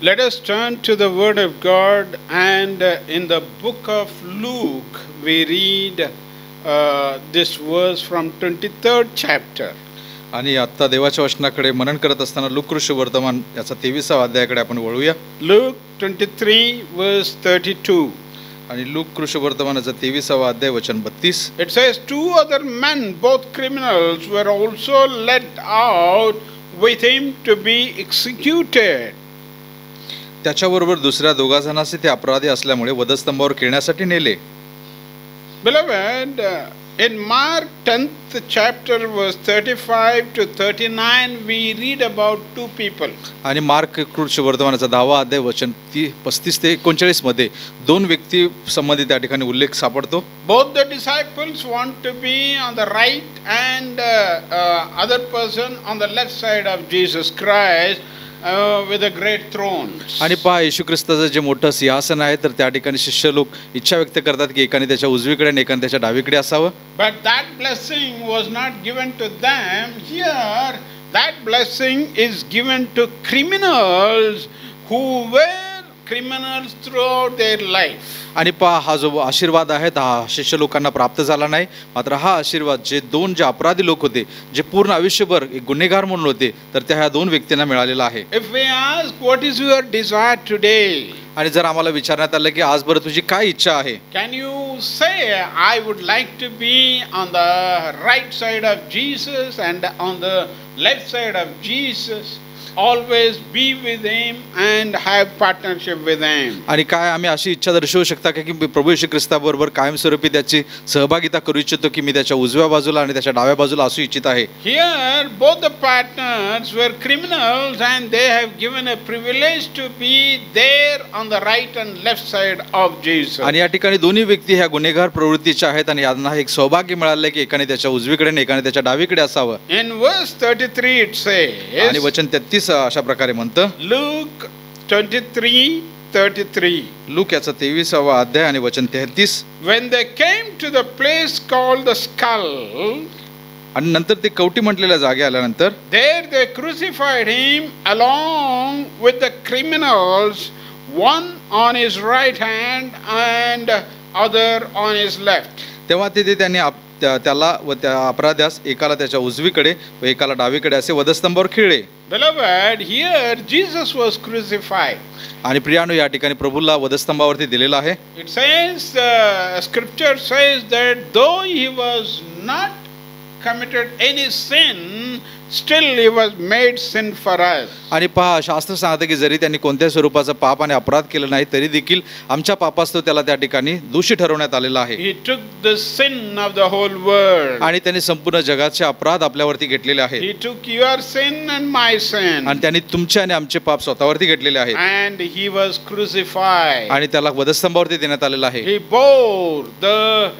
Let us turn to the Word of God, and in the book of Luke, we read this verse from 23rd chapter. आणि आता देवाच्या वचनाकडे मनन करत असताना look वर्तमान याचा 23वा अध्यायाकडे आपण वळूया. Luke 23 verse 32. आणि लूक वर्तमानाचा 23वा अध्याय वचन 32. It says, two other men, both criminals, were also led out with him to be executed. त्याच्याबरोबर दुसऱ्या दोघा जणांचे ते अपराधी असल्यामुळे वधस्तंभावर खेळण्यासाठी नेले. Beloved, in Mark 10th chapter verse 35 to 39 we read about two people. आणि मार्क वर्तमानाचा 10वा अध्याय वचन 35 ते 39 मध्ये दोन व्यक्ती संबंधित त्या ठिकाणी उल्लेख सापडतो. Both the disciples want to be on the right and other person on the left side of Jesus Christ with a great throne. आणि पहा येशू ख्रिस्ताचं जे मोठं सिंहासन आहे तर त्या ठिकाणी शिष्य लोक इच्छा व्यक्त करतात की एकाने त्याच्या उजवीकडे आणि एकाने त्याच्या डावीकडे असावं. But that blessing was not given to them. Here that blessing is given to criminals who were criminals throughout their life. आणि पहा हा जो आशीर्वाद आहे हा शिष्य लोकांना प्राप्त झाला नाही, मात्र हा आशीर्वाद जे अपराधी लोक होते, जे पूर्ण आयुष्यभर एक गुन्हेगार म्हणून होते, तर त्या ह्या दोन व्यक्तींना मिळालेला आहे. If we ask what is your desire today, आणि जर आम्हाला विचारण्यात आलं की आज बरं तुझी काय इच्छा आहे, can you say I would like to be on the right side of Jesus and on the left side of Jesus, always be with him and have partnership with him. आणि काय आम्ही अशी इच्छा दर्शवू शकता की प्रभू येशू ख्रिस्ताबरोबर कायमस्वरूपी त्याची सहभागिता करू इच्छितो की मी त्याच्या उजव्या बाजूला आणि त्याच्या डाव्या बाजूला असू इच्छित आहे. Here both the partners were criminals and they have given a privilege to be there on the right and left side of Jesus. आणि या ठिकाणी दोन्ही व्यक्ती ह्या गुन्हेगार प्रवृत्तीच्या आहेत आणि यांना एक सौभाग्य मिळाले की एकाने त्याच्या उजवीकडे आणि एकाने त्याच्या डावीकडे असावं. In verse 33 it says, आणि वचन 33 अशा प्रकारे म्हणतं. Luke 23:33. लूक याचा 23वा अध्याय आणि वचन 33. When they came to the place called the skull, आणि नंतर ते कवटी म्हटलेल्या जागे आल्यानंतर there they crucified him along with the criminals, one on his right hand and other on his left. तेव्हा तिथे त्यांनी त्याला व त्या अपराध्यास एकाला त्याच्या उजवीकडे व एकाला डावीकडे असे वधस्तंभावर खिळले. Beloved, here Jesus was crucified. आणि प्रियानो या ठिकाणी प्रभूला वधस्तंभावरती दिलेला आहे. It says, scripture says that though he was not committed any sin, still he was made sin for us. आणि पहा शास्त्र सांगते की जरी त्यांनी कोणत्याही स्वरूपाचा पाप आणि अपराध केला नाही तरी देखील आमच्या पापास्तव त्याला त्या ठिकाणी दोषी ठरवण्यात आलेला आहे. He took the sin of the whole world. आणि त्यांनी संपूर्ण जगाचे अपराध आपल्यावरती घेतलेले आहेत. He took your sin and my sin. आणि त्यांनी तुमचे आणि आमचे पाप स्वतःवरती घेतलेले आहेत. And he was crucified. आणि त्याला वधस्तंभावरती देण्यात आलेला आहे. He bore the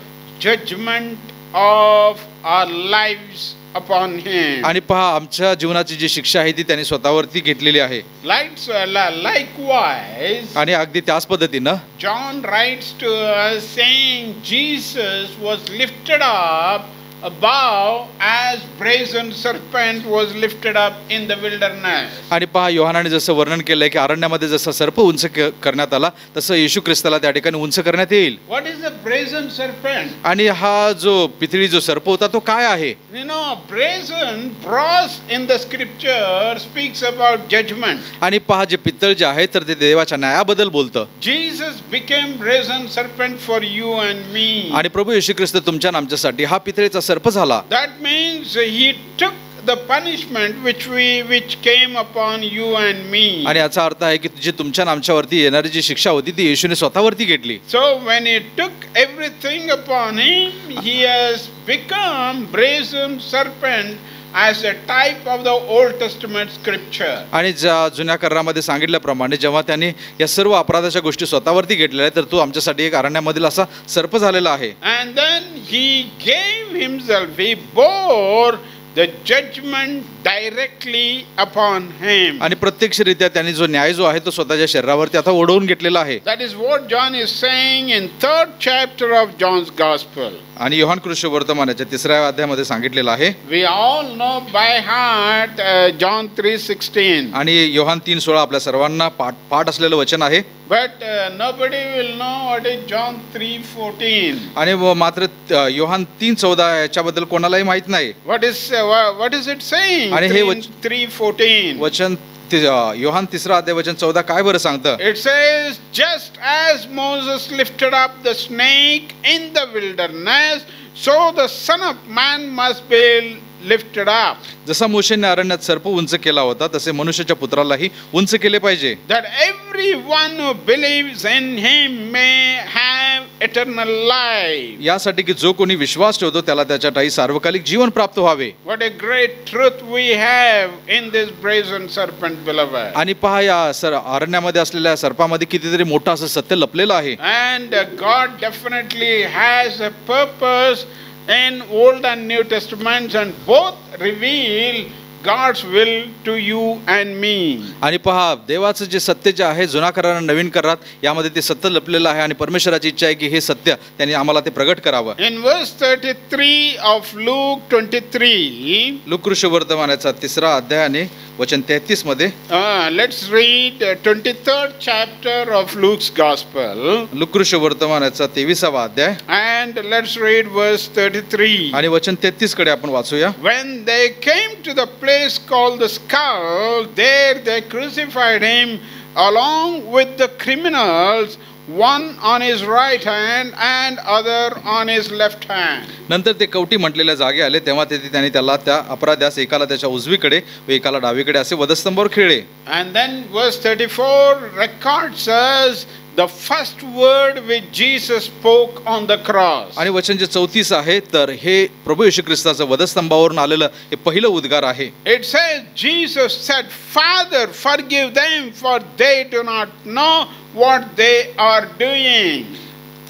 judgment of our lives upon him. आणि पहा आमच्या जीवनाची जी शिक्षा आहे ती त्यांनी स्वतःवरती घेतलेली आहे. Likewise, आणि अगदी त्याच पद्धतीनं John writes to us saying Jesus was lifted up above as brazen serpent was lifted up in the wilderness. आणि पहा योहानाने जसं वर्णन केलंय की अरण्यामध्ये जसा सर्प उंच करण्यात आला तसं येशू ख्रिस्ताला त्या ठिकाणी उंच करण्यात येईल. What is a brazen serpent? आणि हा जो पितळी जो सर्प होता तो काय आहे? You know, brazen brass in the scripture speaks about judgment. आणि पहा जे पितळ जे आहे तर ते देवाच्या न्यायाबद्दल बोलतं. Jesus became brazen serpent for you and me. आणि प्रभू येशू ख्रिस्त तुमच्या आणि आमच्यासाठी हा पितळेचा सर्प झाला. That means he took the punishment which came upon you and me. आणि याचा अर्थ आहे की जी तुमच्या आणि आमच्यावरती येणारी जी शिक्षा होती ती येशूने स्वतःवरती घेतली. So when he took everything upon him, he has become brazen serpent as a type of the Old Testament scripture. आणि जुन्या करारामध्ये सांगितल्याप्रमाणे जेव्हा त्यांनी या सर्व अपराधाच्या गोष्टी स्वतःवरती घेतलेल्या आहेत तर तो आमच्यासाठी एक अरण्यामधील असा सर्प झालेला आहे. And then he gave himself, he bore the judgment directly upon him. आणि प्रत्यक्षरित्या त्यांनी जो न्याय जो आहे तो स्वतःच्या शरीरावरती आता ओढवून घेतलेला आहे. That is what John is saying in 3rd chapter of John's Gospel. आणि योहान कृष्ण वर्तमानाच्या 3ऱ्या अध्यायामध्ये सांगितलेलं आहे. We all know by heart John 3:16. आणि योहान 3:16 आपल्या सर्वांना पाठ असलेलं वचन आहे. But nobody will know what is John 3:14. आणि मात्र योहान 3:14 याच्याबद्दल कोणालाही माहित नाही. What is it saying? आणि हे 3:14. वचन योहान 3रा अध्याय वचन 14 काय बरं सांगतं? It says, just as Moses lifted up the snake in the wilderness, so the Son of Man must be lifted up. जसा मोशेने अरण्यात सर्प उंच केला होता तसे मनुष्याच्या पुत्रालाही उंच केले पाहिजे. That everyone who believes in him may have eternal life. यासाठी की जो कोणी विश्वास ठेवतो त्याला त्याच्या ठायी सार्वकालिक जीवन प्राप्त व्हावे. What a great truth we have in this brazen serpent, beloved. आणि पहा या अरण्यामध्ये असलेल्या सर्पामध्ये कितीतरी मोठं असं सत्य लपलेलं आहे. And God definitely has a purpose in Old and New Testaments, and both reveal God's will to you and me. आणि पहा देवाचं जे सत्य जे आहे जुना करार आणि नवीन करारात यामध्ये ते सत्य लपलेलं आहे आणि परमेश्वराची इच्छा आहे की हे सत्य त्यांनी आम्हाला ते प्रगट करावं. In verse 33 of Luke 23, look वर्तमानाचा 3रा अध्यायाने वचन 33 मध्ये let's read 23rd chapter of Luke's Gospel. Luke वर्तमानाचा 23वा अध्याय And let's read verse 33. आणि वचन 33 कडे आपण वाचूया. When they came to the place called the Skull, there they crucified him along with the criminals, one on his right hand and other on his left hand. नंतर ते कवटी म्हटलेल्या जागे आले तेव्हा तेथे त्यांनी त्याला त्या अपराध्यास एकाला त्याच्या उजवीकडे व एकाला डावीकडे असे वधस्तंभावर खिळले. And then verse 34 records us the first word which Jesus spoke on the cross. आणि वचन जे 34 आहे तर हे प्रभू येशू ख्रिस्ताचं वधस्तंभावरून आलेलं हे पहिलं उद्गार आहे. It says Jesus said, Father, forgive them for they do not know what they are doing.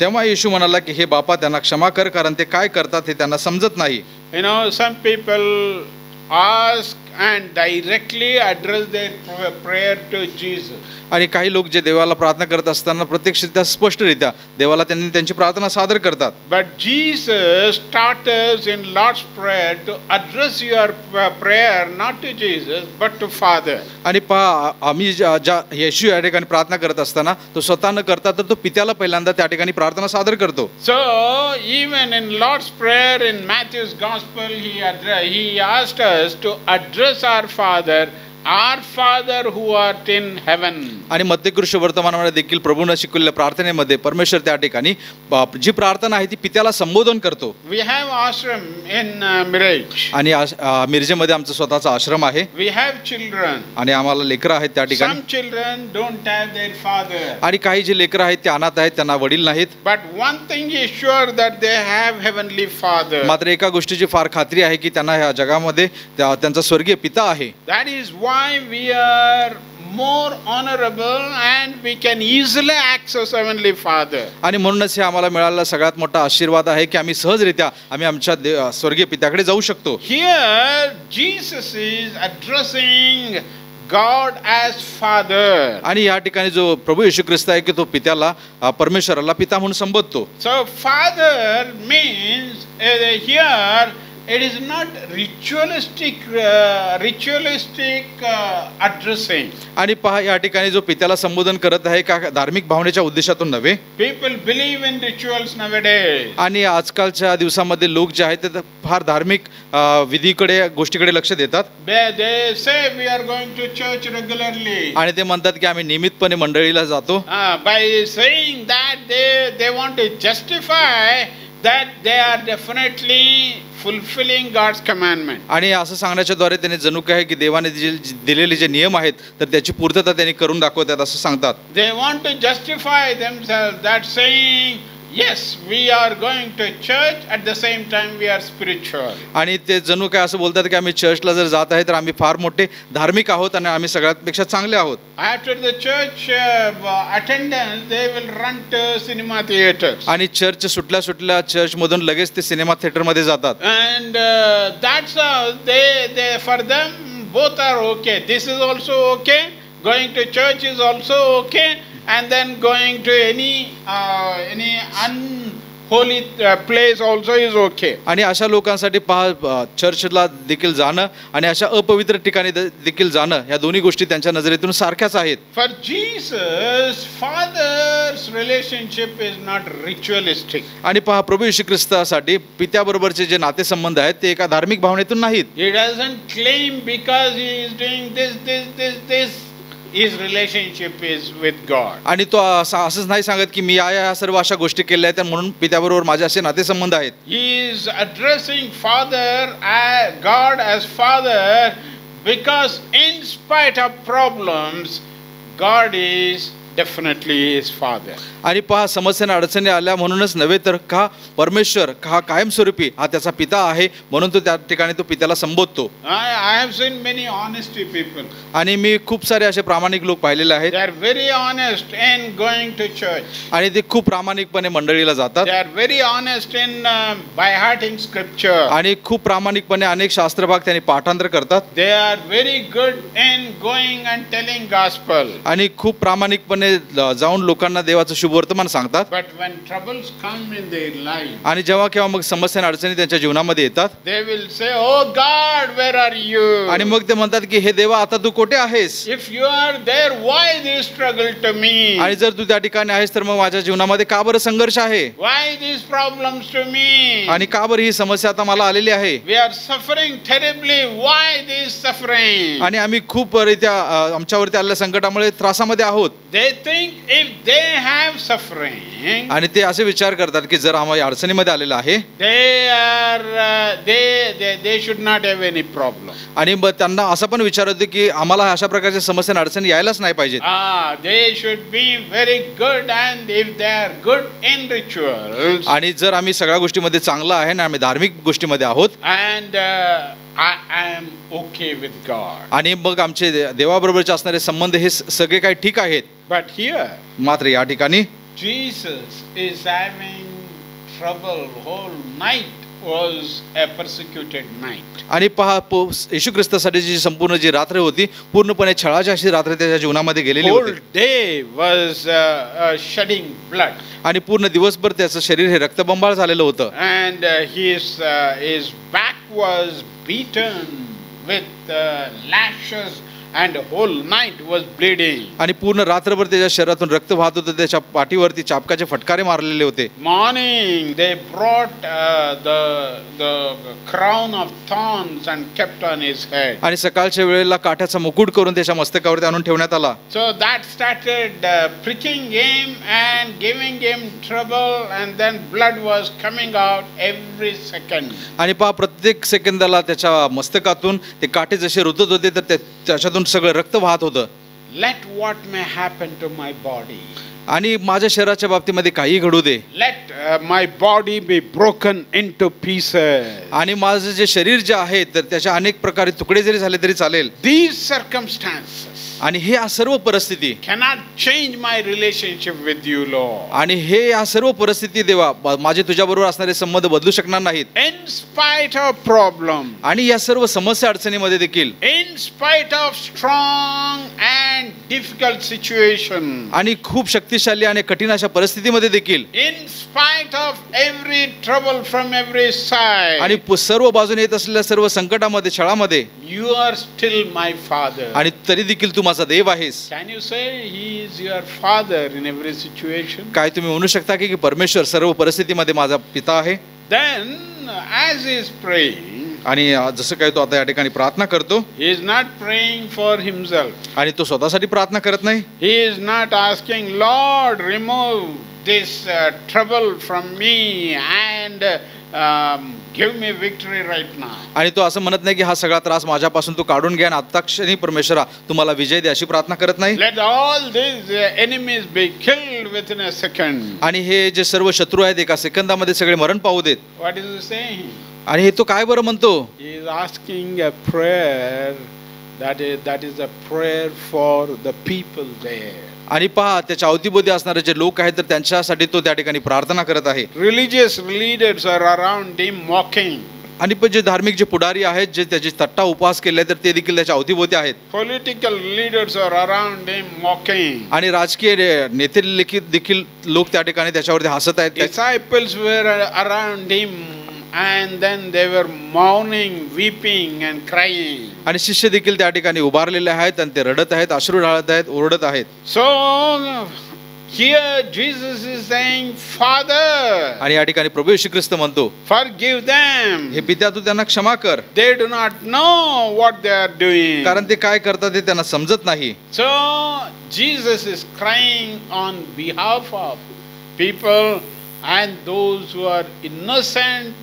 तेव्हा येशू म्हणाला की हे बापा त्यांना क्षमा कर कारण ते काय करतात हे त्यांना समजत नाही. You know, some people ask and directly address their prayer to Jesus. आणि काही लोक जे देवाला प्रार्थना करत असताना प्रत्यक्षरित्या स्पष्टरित्या देवाला त्यांनी त्यांची प्रार्थना सादर करतात. But Jesus taught us in Lord's Prayer to address your prayer not to Jesus but to Father. आणि पहा आम्ही ज्या येशू या ठिकाणी प्रार्थना करत असताना तो स्वतः न करता तर तो पित्याला पहिल्यांदा त्या ठिकाणी प्रार्थना सादर करतो. So even in Lord's Prayer in Matthew's Gospel he asked us to address our Father who art in heaven. आणि मध्यकृष्ण वर्तमानामध्ये देखील प्रभूने शिकवलेल्या प्रार्थनेमध्ये परमेश्वर त्या ठिकाणी जी प्रार्थना आहे ती पित्याला संबोधन करतो. We have ashram in Miraj. आणि मिरजेमध्ये आमचा स्वतःचा आश्रम आहे. We have children. आणि आम्हाला लेकरं आहेत त्या ठिकाणी. Some children don't have their father. आणि काही जे लेकरं आहेत ते अनाथ आहेत त्यांना वडील नाहीत. But one thing is sure that they have heavenly father. मात्र एका गोष्टीची फार खात्री आहे की त्यांना ह्या जगामध्ये त्यांचा स्वर्गीय पिता आहे. That is why we are more honorable and we can easily access heavenly father. आणि म्हणूनच हे आम्हाला मिळालेला सगळ्यात मोठा आशीर्वाद आहे की आम्ही सहजरित्या आम्ही आमच्या स्वर्गीय पित्याकडे जाऊ शकतो. Here Jesus is addressing God as Father. आणि या ठिकाणी जो प्रभू येशू ख्रिस्त आहे की तो पित्याला परमेश्वराला पिता म्हणून संबोधतो. So Father means here it is not ritualistic addressing. आणि पहा या ठिकाणी जो पित्याला संबोधन करत आहे का धार्मिक भावनेच्या उद्देशातून नव्हे. People believe in rituals nowadays. आणि आजकालच्या दिवसामध्ये लोक जे आहेत ते फार धार्मिक विधीकडे गोष्टीकडे लक्ष देतात. They say we are going to church regularly. आणि ते म्हणतात की आम्ही नियमितपणे मंडळीला जातो. By saying that they want to justify that they are definitely fulfilling God's commandment. आणि असं सांगण्याच्या द्वारे त्यांनी जणू काय की देवाने दिलेले जे नियम आहेत तर त्याची पूर्तता त्यांनी करून दाखवतात असं सांगतात. They want to justify themselves that saying yes, we are going to church, at the same time we are spiritual. आणि ते जणू काय असं बोलतात की आम्ही चर्चला जर जात आहे तर आम्ही फार मोठे धार्मिक आहोत आणि आम्ही सगळ्यात पेक्षा चांगले आहोत. After the church attendance, they will run to cinema theaters. आणि चर्च सुटल्या सुटल्या चर्च मधून लगेच ते सिनेमा थिएटर मध्ये जातात. And that's they for them both are okay. This is also okay. Going to church is also okay. And then going to any unholy place also is okay. आणि अशा लोकांसाठी पहा चर्चला देखील जाणं आणि अशा अपवित्र ठिकाणी देखील जाणं या दोन्ही गोष्टी त्यांच्या नजरेतून सारख्याच आहेत. For Jesus, Father's relationship is not ritualistic. आणि पहा प्रभू येशू ख्रिस्तासाठी पित्याबरोबरचे जे नातेसंबंध आहेत ते एका धार्मिक भावनेतून नाहीत. He doesn't claim because he is doing this. His relationship is with God. आणि तो असंच नाही सांगत की मी या सर्व अशा गोष्टी केल्या आहेत म्हणून पित्याबरोबर माझे असे नातेसंबंध आहेत. He is addressing God as Father because in spite of problems, God is definitely his Father. आणि पहा समस्यांना अडचणी आल्या म्हणूनच नव्हे तर का परमेश्वर हा कायमस्वरूपी हा त्याचा पिता आहे म्हणून तो त्या ठिकाणी तो पित्याला संबोधतो. I have seen many honesty people. आणि मी खूप सारे असे प्रामाणिक लोक पाहिलेले आहेत. They are very honest in going to church. आणि ते खूप प्रामाणिकपणे मंडळीला जातात. They are very honest in by hearting scripture. आणि खूप प्रामाणिकपणे अनेक शास्त्रभाग त्यांनी पाठांतर करतात. They are very good in going and telling gospel. आणि खूप प्रामाणिकपणे जाऊन लोकांना देवाचं शुभ वर्तमान सांगतात. But when troubles come in their life, आणि जेव्हा केव्हा मग समस्या अडचणी त्यांच्या जीवनामध्ये येतात, they will say, "Oh God, where are you?" आणि मग ते म्हणतात की हे देवा आता तू कुठे आहेस? If you are there, why this struggle to me? आणि जर तू त्या ठिकाणी आहेस तर मग माझ्या जीवनामध्ये का बरं संघर्ष आहे? Why these problems to me? आणि का बरं ही समस्या आता मला आलेली आहे? We are suffering terribly. Why this suffering? आणि आम्ही खूप रीत्या आमच्यावरती आलेल्या संकटामुळे त्रासामध्ये आहोत. They think if they have suffering, आणि ते असे विचार करतात की जर आम्ही अडचणीमध्ये आलेला आहे, they should not have any problem. आणि मग त्यांना असं पण विचार होते की आम्हाला अशा प्रकारच्या समस्या अडचणी यायलाच नाही पाहिजेत. They should be very good, and if they are good in rituals, आणि जर आम्ही सगळ्या गोष्टीमध्ये चांगला आहे ना आम्ही धार्मिक गोष्टीमध्ये आहोत, and I am okay with God. आणि मग आमचे देवाबरोबरचे असणारे संबंध हे सगळे काही ठीक आहेत. But here, मात्र या ठिकाणी Jesus is having trouble. Whole night was a persecuted night. आणि पहा येशू ख्रिस्तासाठी जी संपूर्ण जी रात्र होती पूर्णपणे छळाची अशी रात्र त्याच्या जीवनामध्ये गेलेली होती. Whole day was shedding blood. आणि पूर्ण दिवसभर त्याचं शरीर हे रक्तबंबाळ झालेलं होतं. And his back was beaten with lashes, and whole night was bleeding. आणि पूर्ण रात्रभर त्याच्या शरीरातून रक्त वाहत होतं. त्याच्या पाठीवरती चापकाचे फटकारे मारलेले होते. Morning they brought the crown of thorns and kept on his head. आणि सकाळच्या वेळेला काठ्याचा मुकुट करून त्याच्या मस्तकावरती आणून ठेवण्यात आला. So that started pricking him and giving him trouble, and then blood was coming out every second. आणि पहा प्रत्येक सेकंदाला त्याच्या मस्तकातून ते काठे जसे रुतत होते तर त्याच्यातून सगळं रक्त वाहत होतं. Let what may happen to my body. आणि माझ्या शरीराच्या बाबतीमध्ये काही घडू दे. Let my body be broken into pieces. आणि माझं जे शरीर जे आहे तर त्याच्या अनेक प्रकारे तुकडे जरी झाले तरी चालेल. These circumstances आणि हे सर्व परिस्थिती cannot change my relationship with you, Lord. आणि हे या सर्व परिस्थिती देवा माझे तुझ्या बरोबर असणारे संबंध बदलू शकणार नाहीत. In spite of problem, आणि या सर्व समस्या अडचणीमध्ये देखील, in spite of strong and difficult situation, आणि खूप शक्तिशाली आणि कठीण अशा परिस्थितीमध्ये देखील, in spite of every trouble from every side, आणि सर्व बाजूने येत असलेल्या सर्व संकटामध्ये छळामध्ये, you are still my Father. आणि तरी देखील तू माझा देव आहेस. Can you say he is your Father in every situation? काय तुम्ही म्हणू शकता की परमेश्वर सर्व परिस्थितीमध्ये माझा पिता आहे? Then as he is praying, आणि जसं काय तो आता या ठिकाणी प्रार्थना करतो, he is not praying for himself. आणि तो स्वतःसाठी प्रार्थना करत नाही. He is not asking, Lord, remove this trouble from me and give me victory right now. आणि तो असं म्हणत नाही की हा सगळा त्रास माझ्यापासून तू काढून घ्या आणि आता क्षणी परमेश्वरा तुम्हाला विजय दे अशी प्रार्थना करत नाही. Let all these enemies be killed within a second. आणि हे जे सर्व शत्रू आहेत एका सेकंदामध्ये सगळे मरण पावू देत. What is he saying? आणि हे तो काय बरं म्हणतो? He is asking a prayer that is a prayer for the people there. आणि पहा त्याच्या अवतीभोवती असणारे जे लोक आहेत तर त्यांच्यासाठी तो त्या ठिकाणी प्रार्थना करत आहे. Religious leaders are around him mocking. आणि पण जे धार्मिक जे पुढारी आहेत जे त्याची थट्टा उपहास केले तर ते देखील त्याच्या अवतीभोवती आहेत. Political leaders are around him mocking. आणि राजकीय नेते देखील लोक त्या ठिकाणी त्याच्यावरती हसत आहेत. Disciples were around him and then they were mourning, weeping and crying. आणि शिष्य देखील त्या ठिकाणी उभारलेले आहेत आणि ते रडत आहेत, अश्रू ढाळत आहेत, ओरडत आहेत. So here Jesus is saying, Father, आणि या ठिकाणी प्रभू येशू ख्रिस्त म्हणतो, forgive them. हे पित्या तू त्यांना क्षमा कर, They do not know what they are doing. कारण ते काय करतात ते त्यांना समजत नाही. So Jesus is crying on behalf of people and those who are innocent.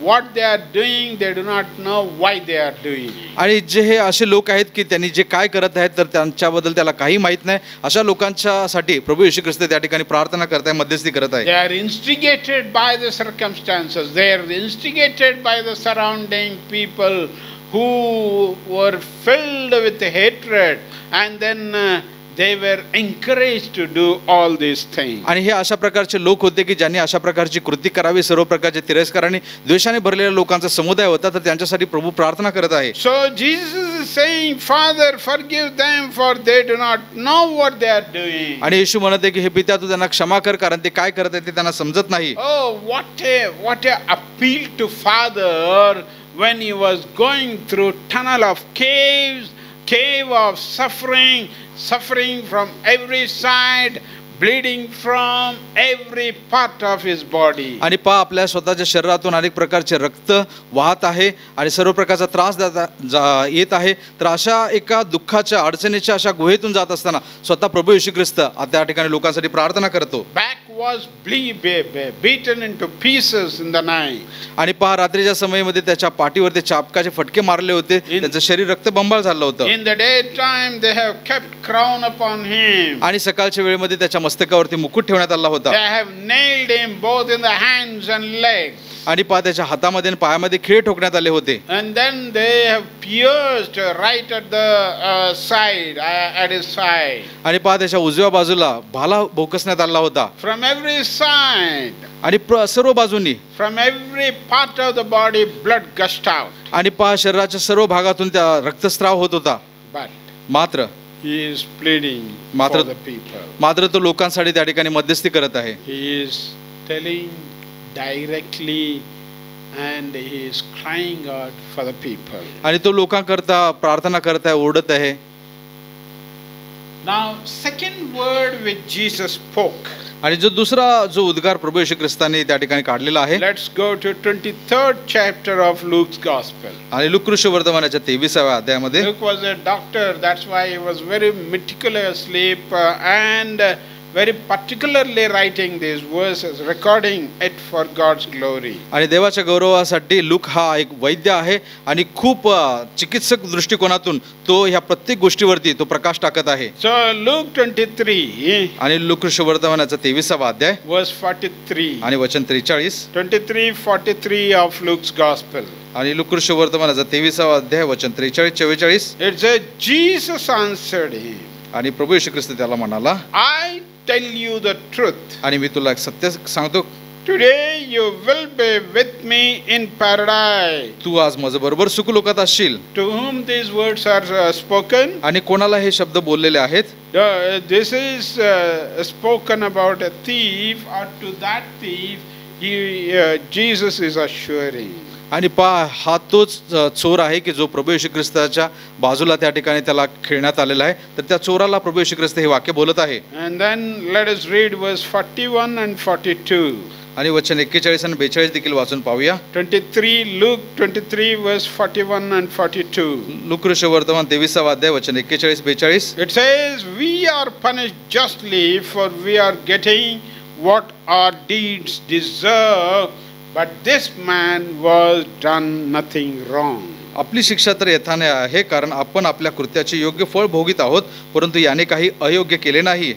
What they are doing, they do not know why they are doing. आणि जे हे असे लोक आहेत की त्यांनी जे काय करत आहेत तर त्यांच्याबद्दल त्याला काही माहित नाही अशा लोकांच्यासाठी प्रभू येशू ख्रिस्त त्या ठिकाणी प्रार्थना करत आहे, मध्यस्थी करत आहे. They are instigated by the circumstances. They are instigated by the surrounding people who were filled with hatred, and then they were encouraged to do all these things. आणि हे अशा प्रकारचे लोक होते की ज्यांनी अशा प्रकारची कृती करावी, सर्व प्रकारचे तिरस्कार आणि द्वेषाने भरलेल्या लोकांचा समुदाय होता, तर त्यांच्यासाठी प्रभू प्रार्थना करत आहे. So Jesus is saying, Father, forgive them for they do not know what they are doing. आणि येशू म्हणत आहे की हे पित्या तू त्यांना क्षमा कर कारण ते काय करत आहेत ते त्यांना समजत नाही. Oh, what a appeal to Father when he was going through tunnel of cave of suffering from every side, bleeding from every part of his body. आणि पहा आपल्या स्वतःच्या शरीरातून अनेक प्रकारचे रक्त वाहत आहे आणि सर्व प्रकारचा त्रास येत आहे. तर अशा एका दुःखाच्या अडचणीच्या अशा गुहेतून जात असताना स्वतः प्रभू येशू ख्रिस्त त्या ठिकाणी लोकांसाठी प्रार्थना करतो. Back was beaten into pieces in the night. आणि पहा रात्रीच्या समयामध्ये त्याच्या पाठीवर ते चापकाचे फटके मारले होते, त्याचं शरीर रक्तबंबाळ झालं होतं. In the daytime they have kept crown upon him. आणि सकाळच्या वेळेमध्ये त्याच्या मस्तकावरती मुकुट ठेवण्यात आला होता. They have nailed him both in the hands and legs. आणि पहा त्याच्या हातामध्ये आणि पायामध्ये खिळे ठोकण्यात आले होते. And then they have pierced right at the side, at his side. आणि पहा त्याच्या उजव्या बाजूला भाला भोकसण्यात आला होता. From every side. आणि सर्व बाजूंनी From every part of the body blood gushed out. आणि पहा शरीराच्या सर्व भागातून त्या रक्तस्राव होत होता. But मात्र he is pleading for the people. मात्र तो लोकांसाठी त्या ठिकाणी मध्यस्थी करत आहे. He is telling directly and he is crying out for the people. आणि तो लोकांकरता प्रार्थना करत आहे, ओरडत आहे. Now second word which Jesus spoke. आणि दुसरा जो उद्गार प्रभू येशू ख्रिस्ताने त्या ठिकाणी काढलेला आहे. Let's go to 23rd chapter of Luke's gospel. आणि look वर्तमानाच्या 23व्या अध्यायामध्ये Luke was a doctor, that's why he was very meticulously and very particularly writing these verses, recording it for God's glory. आणि देवाच्या गौरवासाठी लूक हा एक वैद्य आहे आणि खूप चिकित्सक दृष्टिकोनातून तो ह्या प्रत्येक गोष्टीवरती तो प्रकाश टाकत आहे. So Luke 23 आणि लूक वर्तमानाचा 23वा अध्याय verse 43 आणि वचन 43 23:43 of Luke's gospel. आणि लूक वर्तमानाचा 23वा अध्याय वचन 43-44. It says Jesus answered him. आणि प्रभू येशू ख्रिस्त त्याला म्हणाला, I tell you the truth. आणि मी तुला एक सत्य सांगतो, Today you will be with me in paradise. तू आज माझ्या बरोबर सुखलोकात असशील. To whom these words are spoken? आणि कोणाला हे शब्द बोललेले आहेत? This is spoken about a thief, or to that thief Jesus is assuring. आणि पहा हा तोच चोर आहे की जो प्रभू येशू ख्रिस्ताच्या बाजूला त्या ठिकाणी त्याला खेळण्यात आलेला आहे. तर त्या चोराला प्रभू येशू ख्रिस्त हे वाक्य बोलत आहे. And then let us read verse 41 and 42. आणि वचन 41 आणि 42 देखील वाचून पाहूया. 23 Luke 23 verse 41 and 42. लूक वर्तमान 23वा अध्याय वचन 41-42. It says, we are punished justly, for we are getting what our deeds deserve, but this man was done nothing wrong. आपली शिक्षा तर यथाने आहे, कारण आपण आपल्या कृत्याचे योग्य फळ भोगीत आहोत, परंतु याने काही अयोग्य केले नाही.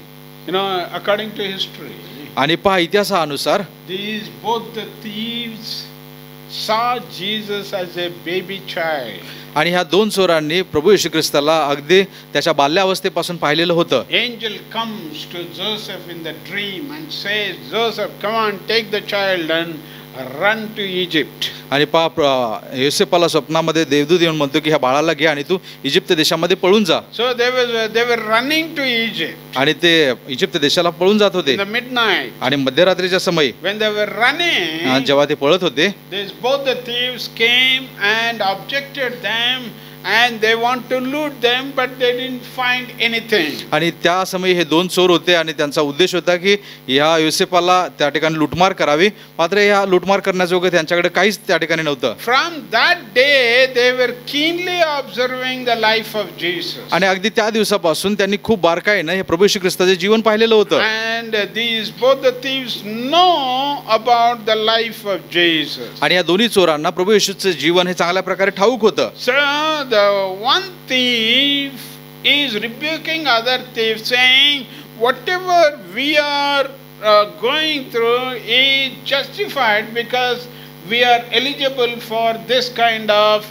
According to history, आणि पहा इतिहासानुसार these both the thieves saw Jesus as a baby child. आणि ह्या दोन चोरांनी प्रभू येशू ख्रिस्ताला अगदी त्याच्या बाल्यावस्थेपासून पाहिलेलं होतं. Angel comes to Joseph in the dream and says, Joseph, come on, take the child and run to Egypt. आणि पहा योसेफाला स्वप्नामध्ये देवदूत येऊन म्हणतो की ह्या बाळाला घे आणि तू इजिप्त देशामध्ये पळून जा. So they were running to Egypt आणि ते इजिप्त देशाला पळून जात होते. in the midnight. आणि मध्यरात्रीच्या समयी When they were running, जेव्हा ते पळत होते, both the thieves came and objected them and they want to loot them, but they didn't find anything. आणि त्या समयी हे दोन चोर होते आणि त्यांचा उद्देश होता की ह्या योसेफाला त्या ठिकाणी लुटमार करावी, मात्र ह्या लुटमार करण्याजोगं त्यांच्याकडे काहीच त्या ठिकाणी नव्हतं. From that day they were keenly observing the life of Jesus. आणि अगदी त्या दिवसापासून त्यांनी खूप बारकाईनं हे प्रभू येशू ख्रिस्ताचे जीवन पाहिलेलं होतं. And these both the thieves know about the life of Jesus. आणि या दोन्ही चोरांना प्रभू येशूचे जीवन हे चांगल्या प्रकारे ठाऊक होतं. So the one thief is rebuking other thief, saying, whatever we are going through is justified because we are eligible for this kind of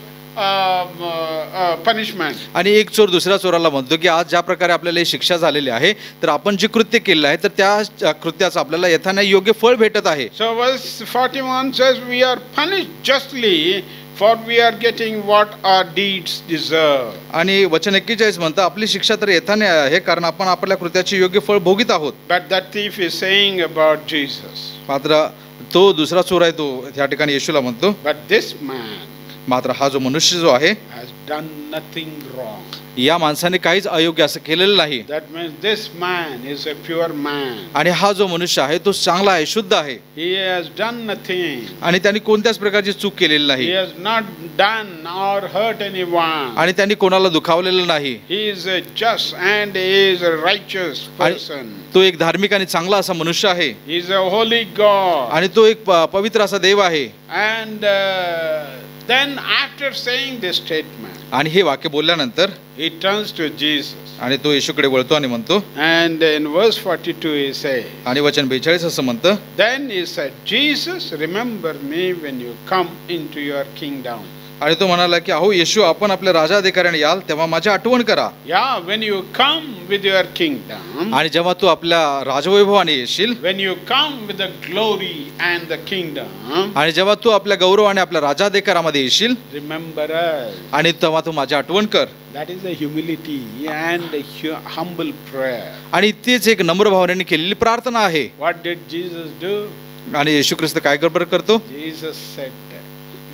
punishment. आणि एक चोर दुसऱ्या चोराला म्हणतो की आज ज्या प्रकारे आपल्याला ही शिक्षा झालेली आहे, तर आपण जे कृत्य केलेलं आहे तर त्या कृत्याचं आपल्याला यथाने योग्य फळ भेटत आहे. So verse 41 says, we are punished justly, for we are getting what our deeds deserve. आणि वचन 41 म्हणतं आपली शिक्षा तर यथाने आहे, कारण आपण आपल्या कृत्याचे योग्य फळ भोगीत आहोत. But that thief is saying about Jesus. मात्र तो दुसरा चोर आहे तो त्या ठिकाणी येशूला म्हणतो, But this man मात्र हा जो मनुष्य जो आहे has done nothing wrong. या माणसाने काहीच अयोग्य असं केलेलं नाही. That means this man is a pure man. आणि हा जो मनुष्य आहे तो चांगला आहे, शुद्ध आहे. He has done nothing. आणि त्यांनी कोणत्याच प्रकारची चूक केलेली He नाही. has not done or hurt anyone. आणि त्यांनी कोणाला दुखावलेलं नाही. He is a just and he is a righteous person. तो एक धार्मिक आणि चांगला असा मनुष्य आहे. He is a holy God. आणि तो एक पवित्र असा देव आहे. And then after saying this statement, आणि हे वाक्य बोलल्यानंतर he turns to Jesus. आणि तो येशूकडे वळतो आणि म्हणतो, And in verse 42 he says, आणि वचन 42 असं म्हणतं, then he said, Jesus, remember me when you come into your kingdom. आणि तो म्हणाला की अहो येशू, आपण आपल्या राजाधिकाऱ्याने याल तेव्हा माझी आठवण करा. Yeah, when you come with your kingdom, आणि जेव्हा तू आपल्या राजवैभवाने येशील, when you come with the glory and the kingdom, आणि जेव्हा तू आपल्या गौरवाने आपल्या राजाधिकारामध्ये येशील, remember us. आणि तेव्हा तू माझी आठवण कर. That is a humility and a humble prayer. आणि तीच एक नम्र भावनेने केलेली प्रार्थना आहे. What did Jesus do? आणि येशू ख्रिस्त काय करतो? Jesus said,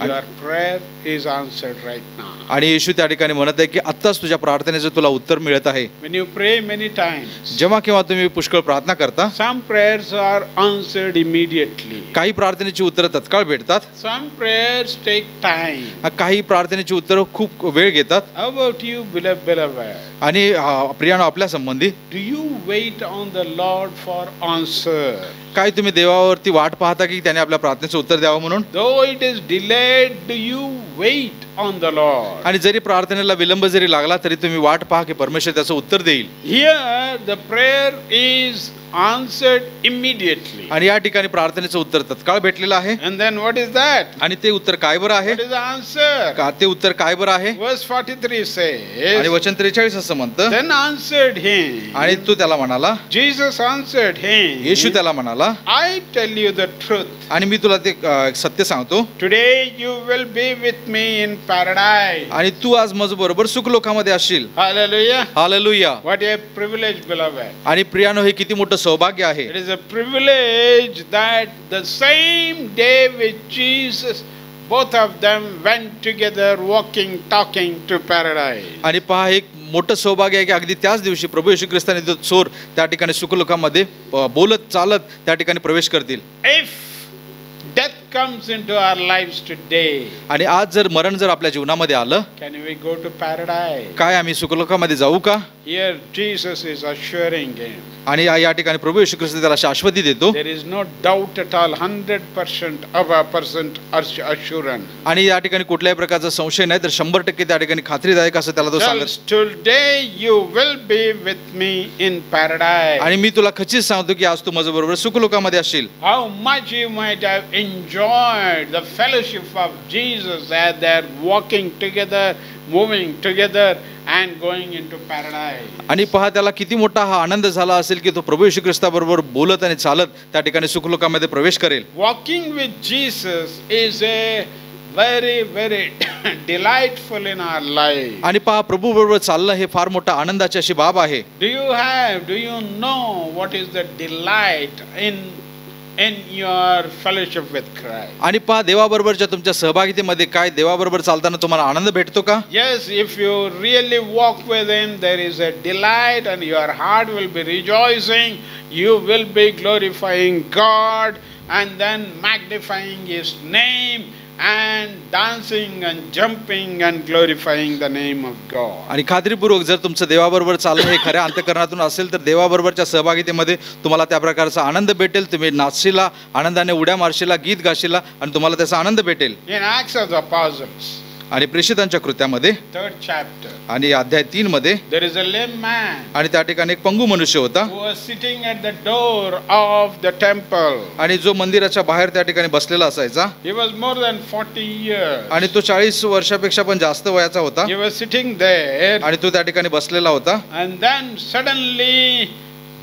your prayer is answered right now. आणि येशू त्या ठिकाणी म्हणत आहे की आत्ताच तुझ्या प्रार्थनेचं तुला उत्तर मिळत आहे. When you pray many times, जेव्हा केव्हा तुम्ही पुष्कळ प्रार्थना करता, some prayers are answered immediately. काही प्रार्थनेची उत्तरं तत्काळ भेटतात, Some prayers take time. काही प्रार्थनेची उत्तरं खूप वेळ घेतात. How about you, beloved? आणि प्रियानो, आपल्या संबंधी Do you wait on the Lord for answer? काय तुम्ही देवावरती वाट पाहता की त्याने आपल्या प्रार्थनेचं उत्तर द्यावं म्हणून? Though it is delayed, do you wait on the Lord? आणि जरी प्रार्थनेला विलंब जरी लागला तरी तुम्ही वाट पहा की परमेश्वर त्याचं उत्तर देईल. Here the prayer is answered immediately. आणि या ठिकाणी प्रार्थनेचं उत्तर तत्काळ भेटलेलं आहे. And then what is that? आणि ते उत्तर काय बरं आहे? What is the answer? का ते उत्तर काय बरं आहे? Verse 43 आणि says, वचन 43 असं म्हणतं, then answered him. आणि तो त्याला म्हणाला, Jesus answered him, येशू त्याला म्हणाला, I tell you the truth. आणि मी तुला ते सत्य सांगतो, Today you will be with me in paradise. आणि तू आज माझ बरोबर सुखलोकामध्ये असशील. Hallelujah. Hallelujah. What a privilege, beloved. आणि प्रियानो, हे किती मोठं सौभाग्य आहे. It is a privilege that the same day with Jesus, both of them went together walking, talking to paradise. आणि पहा, एक मोठं सौभाग्य आहे की अगदी त्याच दिवशी प्रभू येशू ख्रिस्ताने तो चोर त्या ठिकाणी सुखलोकामध्ये बोलत चालत त्या ठिकाणी प्रवेश करतील. If death comes into our lives today, आणि आज जर मरण जर आपल्या जीवनामध्ये आलं, can we go to paradise? काय आम्ही सुखलोकामध्ये जाऊ का? Here Jesus is assuring him. आणि या ठिकाणी प्रभू येशू ख्रिस्त त्याला शाश्वती देतो. There is no doubt at all, 100% of a person assurance. आणि या ठिकाणी कुठल्याही प्रकारचा संशय नाही, तर 100% त्या ठिकाणी खात्रीदायक असं त्याला तो सांगत. Today you will be with me in paradise. आणि मी तुला खचित सांगतो की आज तू माझ्या बरोबर सुखलोकामध्ये असशील. How much you might have enjoyed the fellowship of Jesus as they are walking together, moving together and going into paradise. आणि पहा त्याला किती मोठा हा आनंद झाला असेल की तो प्रभू येशू ख्रिस्ताबरोबर बोलत आणि चालत त्या ठिकाणी सुखलोकामध्ये प्रवेश करेल. Walking with Jesus is a very delightful in our life. आणि पहा प्रभू बरोबर चालणं हे फार मोठा आनंदाची अशी बाब आहे. Do you know what is the delight in your fellowship with Christ? आणि पहा देवाबरोबरच्या तुमच्या सहभागितेमध्ये काय देवाबरोबर चालताना तुम्हाला आनंद भेटतो का? Yes, if you really walk with him, there is a delight and your heart will be rejoicing. You will be glorifying God and then magnifying his name and dancing and jumping and glorifying the name of God. आणि खात्रीपूर्वक जर तुमचं देवाबरोबर चालणं हे खऱ्या अंतःकरणातून असेल तर देवाबरोबरच्या सहभागितेमध्ये तुम्हाला त्या प्रकारचा आनंद भेटेल. तुम्ही नाचशीला, आनंदाने उड्या मारशीला, गीत गाशीला आणि तुम्हाला त्याचा आनंद भेटेल. In Acts of the Apostles, आणि प्रेषितांच्या कृत्यामध्ये 3rd chapter, आणि अध्याय 3 मध्ये there is a lame man आणि त्या ठिकाणी एक पंगू मनुष्य होता who was sitting at the door of the temple. आणि जो मंदिराच्या बाहेर त्या ठिकाणी बसलेला असायचा. He was more than 40 years. आणि तो 40 वर्षापेक्षा पण जास्त वयाचा होता. He was sitting there आणि तो त्या ठिकाणी बसलेला होता. and then suddenly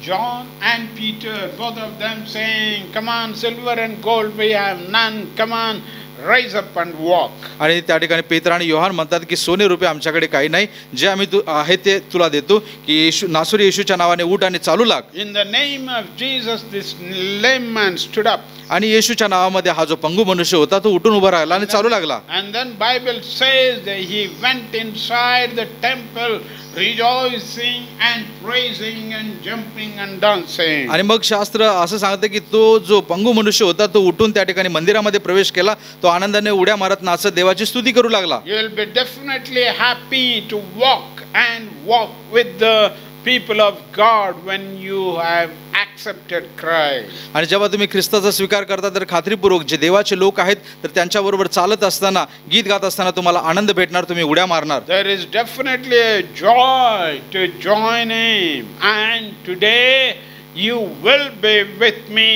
John and Peter, both of them saying, come on, silver and gold we have none, come on, rise up and walk. आणि त्या ठिकाणी पेत्र आणि योहान म्हणतात की सोने रुपये आमच्याकडे काही नाही, जे आम्ही आहे ते तुला देतो, की येशू नासरी येशूच्या नावाने उठ आणि चालू लाग. In the name of Jesus, this lame man stood up. आणि येशूच्या नावामध्ये हा जो पंगू मनुष्य होता तो उठून उभा राहिला आणि चालू लागला. And then Bible says that he went inside the temple rejoicing and praising and jumping and dancing. आणि मग शास्त्र असं सांगते की तो जो पंगू मनुष्य होता तो उठून त्या ठिकाणी मंदिरामध्ये प्रवेश केला. तो आनंदाने उड्या मारत नाचत देवाची स्तुती करू लागला. You will be definitely happy to walk with the people of God when you have accepted Christ. आणि जेव्हा तुम्ही ख्रिस्ताचा स्वीकार करता तर खात्रीपूर्वक जे देवाचे लोक आहेत तर त्यांच्याबरोबर चालत असताना, गीत गात असताना तुम्हाला आनंद भेटणार, तुम्ही उड्या मारणार. There is definitely a joy to join him, and today you will be with me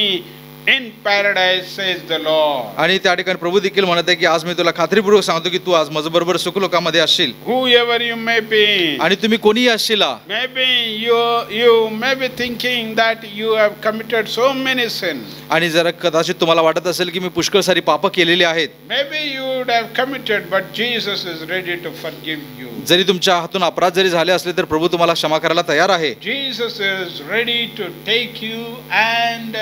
in paradise, says the Lord. आणि त्या ठिकाणी प्रभू देखील म्हणत आहे की आज मी तुला खात्रीपूर्वक सांगतो की तू आज माझ्याबरोबर सुखलोकामध्ये असशील. Whoever you may be, आणि तुम्ही कोणीही असशीला. maybe you may be thinking that you have committed so many sins. आणि जर कदाचित तुम्हाला वाटत असेल की मी पुष्कळ सारी पापं केलेली आहेत. Maybe you would have committed, but Jesus is ready to forgive you. जरी तुमच्या हातून अपराध जरी झाले असले तर प्रभू तुम्हाला क्षमा करायला तयार आहे. Jesus is ready to take you and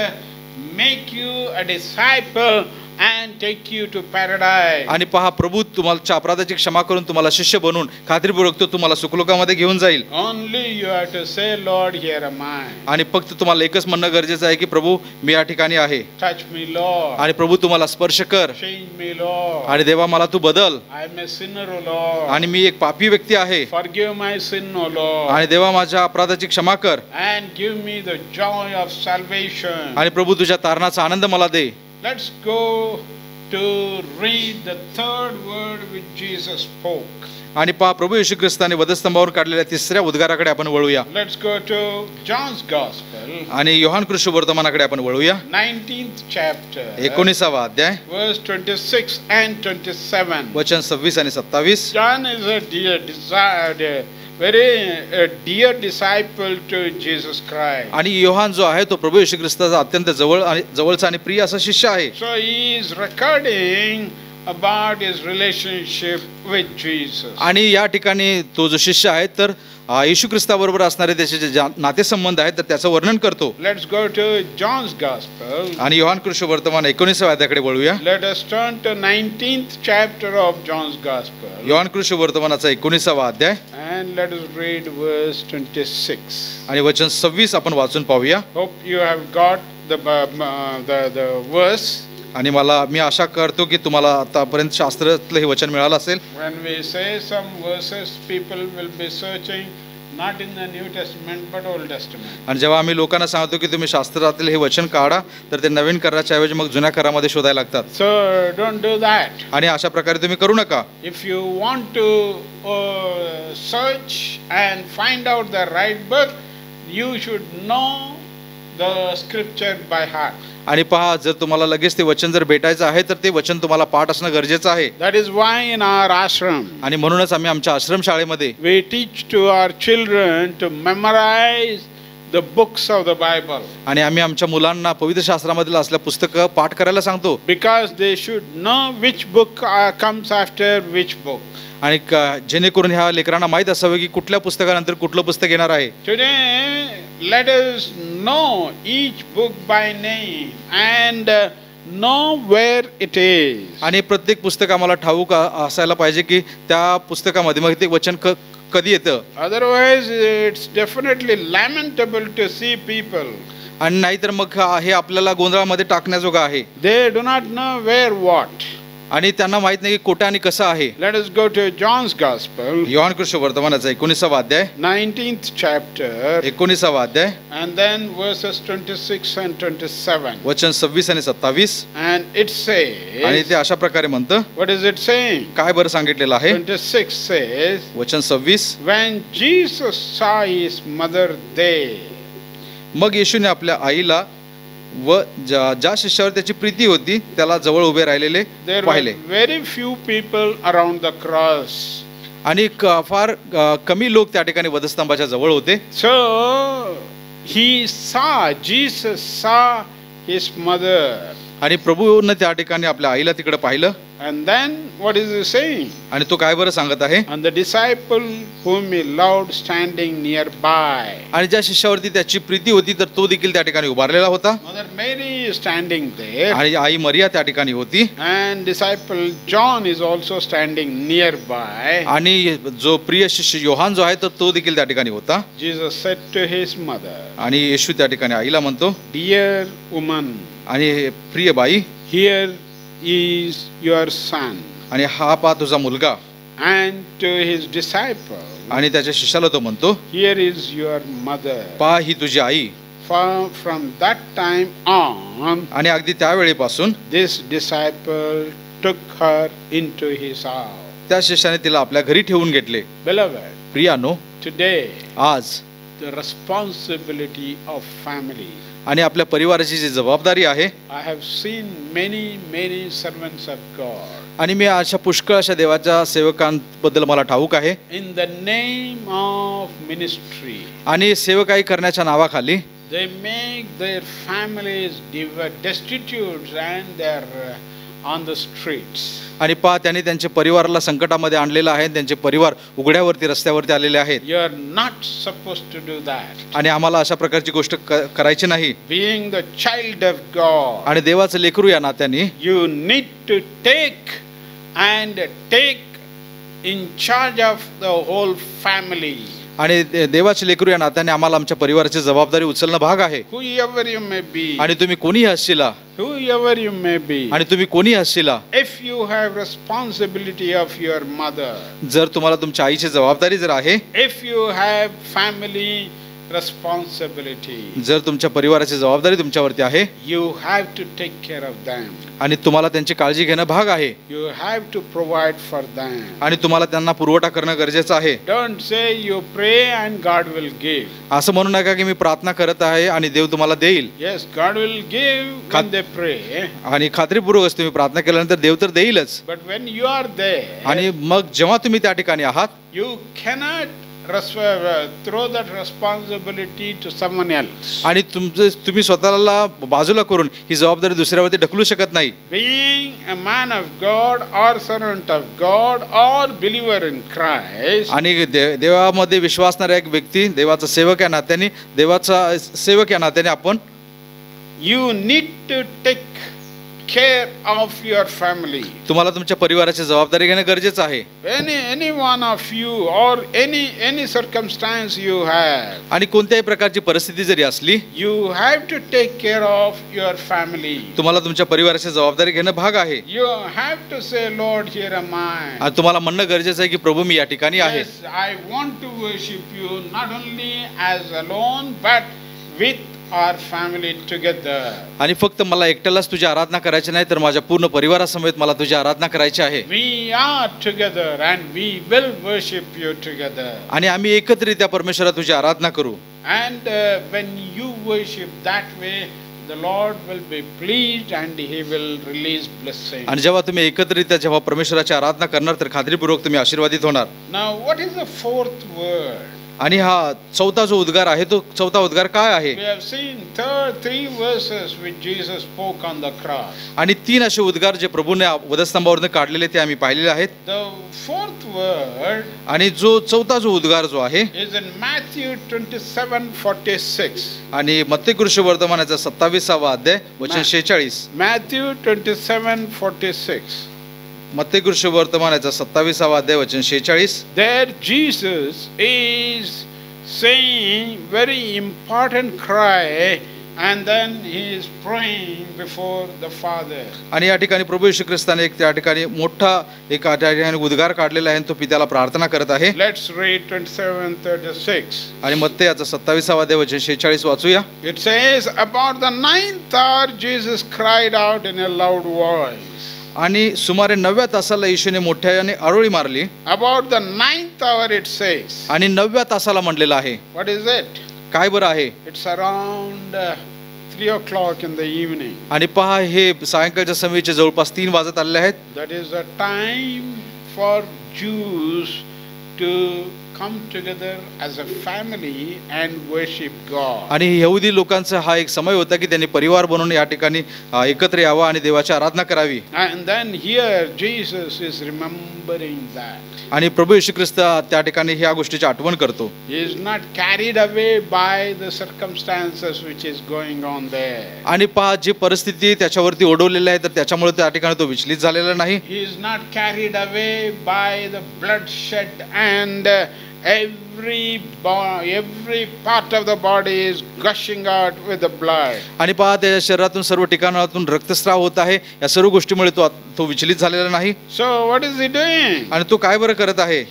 make you a disciple and take you to paradise. आणि पहा प्रभू तुमच्या अपराधाची क्षमा करून तुम्हाला शिष्य बनवून खात्रीपूर्वक तो तुम्हाला सुखलोकामध्ये घेऊन जाईल. Only you have to say, Lord, here am I. आणि फक्त तुम्हाला एकच म्हणणं गरजेचं आहे की प्रभू मी या ठिकाणी आहे. Touch me, Lord. आणि प्रभू तुम्हाला स्पर्श कर. Change me, Lord. आणि देवा मला तू बदल. I am a sinner, O Lord. आणि मी एक पापी व्यक्ती आहे. Forgive my sin, O Lord. आणि देवा माझ्या अपराधाची क्षमा कर. And give me the joy of salvation. आणि प्रभू तुझ्या तारणाचा आनंद मला दे. Let's go to read the 3rd word which Jesus spoke. आणि पहा प्रभू येशू ख्रिस्ताने वधस्तंभावर काढलेल्या 3ऱ्या उद्गाराकडे आपण वळूया. Let's go to John's Gospel. आणि योहान कृष्ण वर्तमानाकडे आपण वळूया. 19th chapter. 19वा अध्याय Verse 26 and 27. वचन 26 आणि 27. John is a very dear disciple to Jesus Christ. आणि योहान जो आहे तो प्रभू येशू ख्रिस्ताचा अत्यंत जवळचा आणि प्रिय असा शिष्य आहे. So he is recording about his relationship with Jesus. आणि या ठिकाणी तो जो शिष्य आहे तर येशू ख्रिस्ताबरोबर असणारे त्याचे जे नातेसंबंध आहेत तर त्याचं वर्णन करतो. Let's go to John's Gospel. आणि योहान कृष्ण वर्तमान 19व्या अध्यायाकडे वळूया. Let us turn to 19th chapter of John's Gospel. Yohan Krishna वर्तमानाचा 19वा अध्याय And let us read verse 26. आणि वचन 26 आपण वाचून पाहूया. Hope you have got the verse. आणि मी आशा करतो की तुम्हाला आतापर्यंत शास्त्रातलं हे वचन मिळालं असेल. When we say some verses, people will be searching not in the New Testament but Old Testament. आणि जेव्हा आम्ही लोकांना सांगतो की तुम्ही शास्त्रातील हे वचन काढा, तर ते नवीन कराराच्या ऐवजी मग जुन्या करारामध्ये शोधायला लागतात. So don't do that. आणि अशा प्रकारे तुम्ही करू नका. If you want to search and find out the right book, you should know the scripture by heart. आणि पहा, जर तुम्हाला लगेच ते वचन जर भेटायचं आहे तर ते वचन तुम्हाला पाठ असणं गरजेचं आहे. That is why in our ashram आणि म्हणूनच आम्ही आमच्या आश्रम शाळेमध्ये we teach to our children to memorize the books of the Bible, आणि आम्ही आमच्या मुलांना पवित्र शास्त्रामधील असल्या पुस्तकं पाठ करायला सांगतो. because they should know which book comes after which book. आणि जेणेकरून ह्या लेकरांना माहीत असावं की कुठल्या पुस्तकानंतर कुठलं पुस्तक येणार आहे. Today let us know each book by name and know where it is. आणि प्रत्येक पुस्तक आम्हाला ठाऊक असायला पाहिजे की त्या पुस्तकामध्ये मग ते वचन कधी येतं. Otherwise it's definitely lamentable to see people. आणि नाहीतर मग हे आपल्याला गोंधळामध्ये टाकण्याजोगं आहे. They do not know where what. आणि त्यांना माहित नाही की कुठे आणि कसं आहे. Let us go to John's Gospel, Yohan Krishna वर्तमानाचा 19वा अध्याय, 19th chapter, 19वा अध्याय, and then verses 26 and 27. वचन 26 आणि 27. And it आणि says, ते अशा प्रकारे म्हणतं. what is it saying? काय बरं सांगितलेलं आहे. 26 says, वचन 26. when Jesus saw his mother there. मग येशूने आपल्या आईला व ज्या शिष्यावर त्याची प्रीती होती त्याला जवळ उभे राहिलेले There पाहिले. were very few people around the cross. आणि फार कमी लोक त्या ठिकाणी वधस्तंभाच्या जवळ होते. So Jesus saw his mother. आणि प्रभूने त्या ठिकाणी आपल्या आईला तिकडे पाहिलं. And then what is he saying? आणि तो काय बरं सांगत आहे. And the disciple whom he loved standing nearby. आणि ज्या शिष्यावरती त्याची प्रीती होती तर तो देखील त्या ठिकाणी उभारलेला होता. Mother Mary is standing there. आणि आई मरिया त्या ठिकाणी होती. And disciple John is also standing nearby. आणि जो प्रिय शिष्य योहान जो आहे तर तो देखील त्या ठिकाणी होता. Jesus said to his mother, आणि येशू त्या ठिकाणी आईला म्हणतो, dear woman, आणि प्रिय बाई, here is your son. आणि हा पहा तुझा मुलगा. And to his disciple, आणि त्याच्या शिष्याला तो म्हणतो, here is your mother. पहा ही तुझी आई. From that time on, आणि अगदी त्यावेळेपासून this disciple took her into his house. त्या शिष्याने तिला आपल्या घरी ठेवून घेतले. Beloved, प्रियानो, today आज the responsibility of family. आणि आपल्या परिवाराची जी जबाबदारी आहे. I have seen many servants of God. आणि मी अशा पुष्कळ अशा देवाच्या सेवकांबद्दल मला ठाऊक आहे. In the name of ministry, आणि सेवकाई करण्याच्या नावाखाली they make their families destitute and they're on the streets. आणि पहा त्यांनी त्यांच्या परिवाराला संकटामध्ये आणलेलं आहे. त्यांचे परिवार उघड्यावरती रस्त्यावरती आलेले आहेत. You are not supposed to do that. आणि आम्हाला अशा प्रकारची गोष्ट करायची नाही. Being the child of God, आणि देवाचं लेकरू या नात्याने you need to take in charge of the whole family. आणि देवाचे लेकरू या नात्याने आम्हाला आमच्या परिवाराची जबाबदारी उचलणं भाग आहे. Whoever you may be, आणि तुम्ही कोणीही असशीला, whoever you may be, आणि तुम्ही कोणीही असशीला, if you have responsibility of your mother, जर तुम्हाला तुमच्या आईची जबाबदारी जर आहे, if you have family responsibility, जर तुमच्या परिवाराची जबाबदारी तुमच्यावरती आहे, you have to take care of them. आणि तुम्हाला त्यांची काळजी घेणं भाग आहे. You have to provide for them. आणि तुम्हाला त्यांना पुरवठा करणं गरजेचं आहे. Don't say you pray and God will give. असं म्हणू नका की मी प्रार्थना करत आहे आणि देव तुम्हाला देईल. Yes, God will give when they pray. आणि खात्रीपूर्वक तुम्ही प्रार्थना केल्यानंतर देव तर देईलच. But when you are there, आणि मग जेव्हा तुम्ही त्या ठिकाणी आहात, you cannot throw that responsibility to someone else. आणि तुम्ही स्वतःला बाजूला करून ही जबाबदारी दुसऱ्यावरती ढकलू शकत नाही. Being a man of God or servant of God or believer in Christ, आणि देवामध्ये विश्वास असणारा एक व्यक्ती, देवाचा सेवक या नात्याने, देवाचा सेवक या नात्याने आपण you need to take care of your family. तुम्हाला तुमच्या परिवाराची जबाबदारी घेणं गरजेचं आहे. Any one of you or any circumstance you have, आणि कोणत्याही प्रकारची परिस्थिती जरी असली, you have to take care of your family. तुम्हाला तुमच्या परिवाराची जबाबदारी घेणं भाग आहे. You have to say, Lord, here am I. आणि तुम्हाला म्हणणं गरजेचं आहे की प्रभू मी या ठिकाणी आहे. Yes, I want to worship you not only as alone but with our family together. आणि फक्त मला एकट्यालाच तुझी आराधना करायची नाही, तर माझ्या पूर्ण परिवारासमेत मला तुझी आराधना करायची आहे. We are together and we will worship you together. आणि आम्ही एकत्रित्या परमेश्वरा तुझी आराधना करू. And when you worship that way, the Lord will be pleased and he will release blessing. आणि जेव्हा तुम्ही एकत्रित्या जेव्हा परमेश्वराची आराधना करणार, तर खात्रीपूर्वक तुम्ही आशीर्वादित होणार. Now what is the fourth word? आणि हा चौथा जो उद्गार आहे, तो चौथा उद्गार काय आहे? We have seen three verses which Jesus spoke on the cross. आणि 3 असे उद्गार जे प्रभूने वधस्तंभावरून काढलेले ते आम्ही पाहिलेले आहेत. The fourth word आणि जो चौथा जो उद्गार जो आहे is in Matthew 27:46. आणि मत्ती कृष्णवर्तमानाचा 27वा अध्याय वचन 46. Matthew 27:46. मत्ती कृष्णवर्तमानाचा 27वा अध्याय वचन 46. There Jesus is saying very important cry and then he is praying before the Father. आणि या ठिकाणी प्रभू येशू ख्रिस्ताने एक त्या ठिकाणी मोठा एक त्या ठिकाणी उद्गार काढलेला आहे आणि तो पित्याला प्रार्थना करत आहे. Let's read 27:36. आणि मत्ती याचा 27वा अध्याय वचन 46 वाचूया. It says, about the 9th hour Jesus cried out in a loud voice. आणि सुमारे 9व्या तासाला येशूने मोठ्याने आरोळी मारली. About the 9th hour it says. आणि 9व्या तासाला म्हणलेलं आहे. What is it? काय बरं आहे? It's around 3 o'clock in the evening. आणि पहा, हे सायंकाळच्या समयीचे जवळपास 3 वाजत आलेले आहेत. That is a time for Jews to come together as a family and worship God. आणि यहुदी लोकांचा हा एक समय होता की त्यांनी परिवार बनवून या ठिकाणी एकत्र यावं आणि देवाची आराधना करावी. And then here Jesus is remembering that. आणि प्रभू येशू ख्रिस्त त्या ठिकाणी ह्या गोष्टीची आठवण करतो. He is not carried away by the circumstances which is going on there. आणि पहा, जी परिस्थिती त्याच्यावरती ओढवलेली आहे, तर त्याच्यामुळे त्या ठिकाणी तो विचलित झालेला नाही. He is not carried away by the bloodshed and every part of the body is gushing out with the blood. आणि पहा, त्याच्या शरीरातून सर्व ठिकाणातून रक्तस्राव होत आहे. या सर्व गोष्टीमुळे तो विचलित झालेला नाही. So what is he doing? आणि तो काय बरं करत आहे?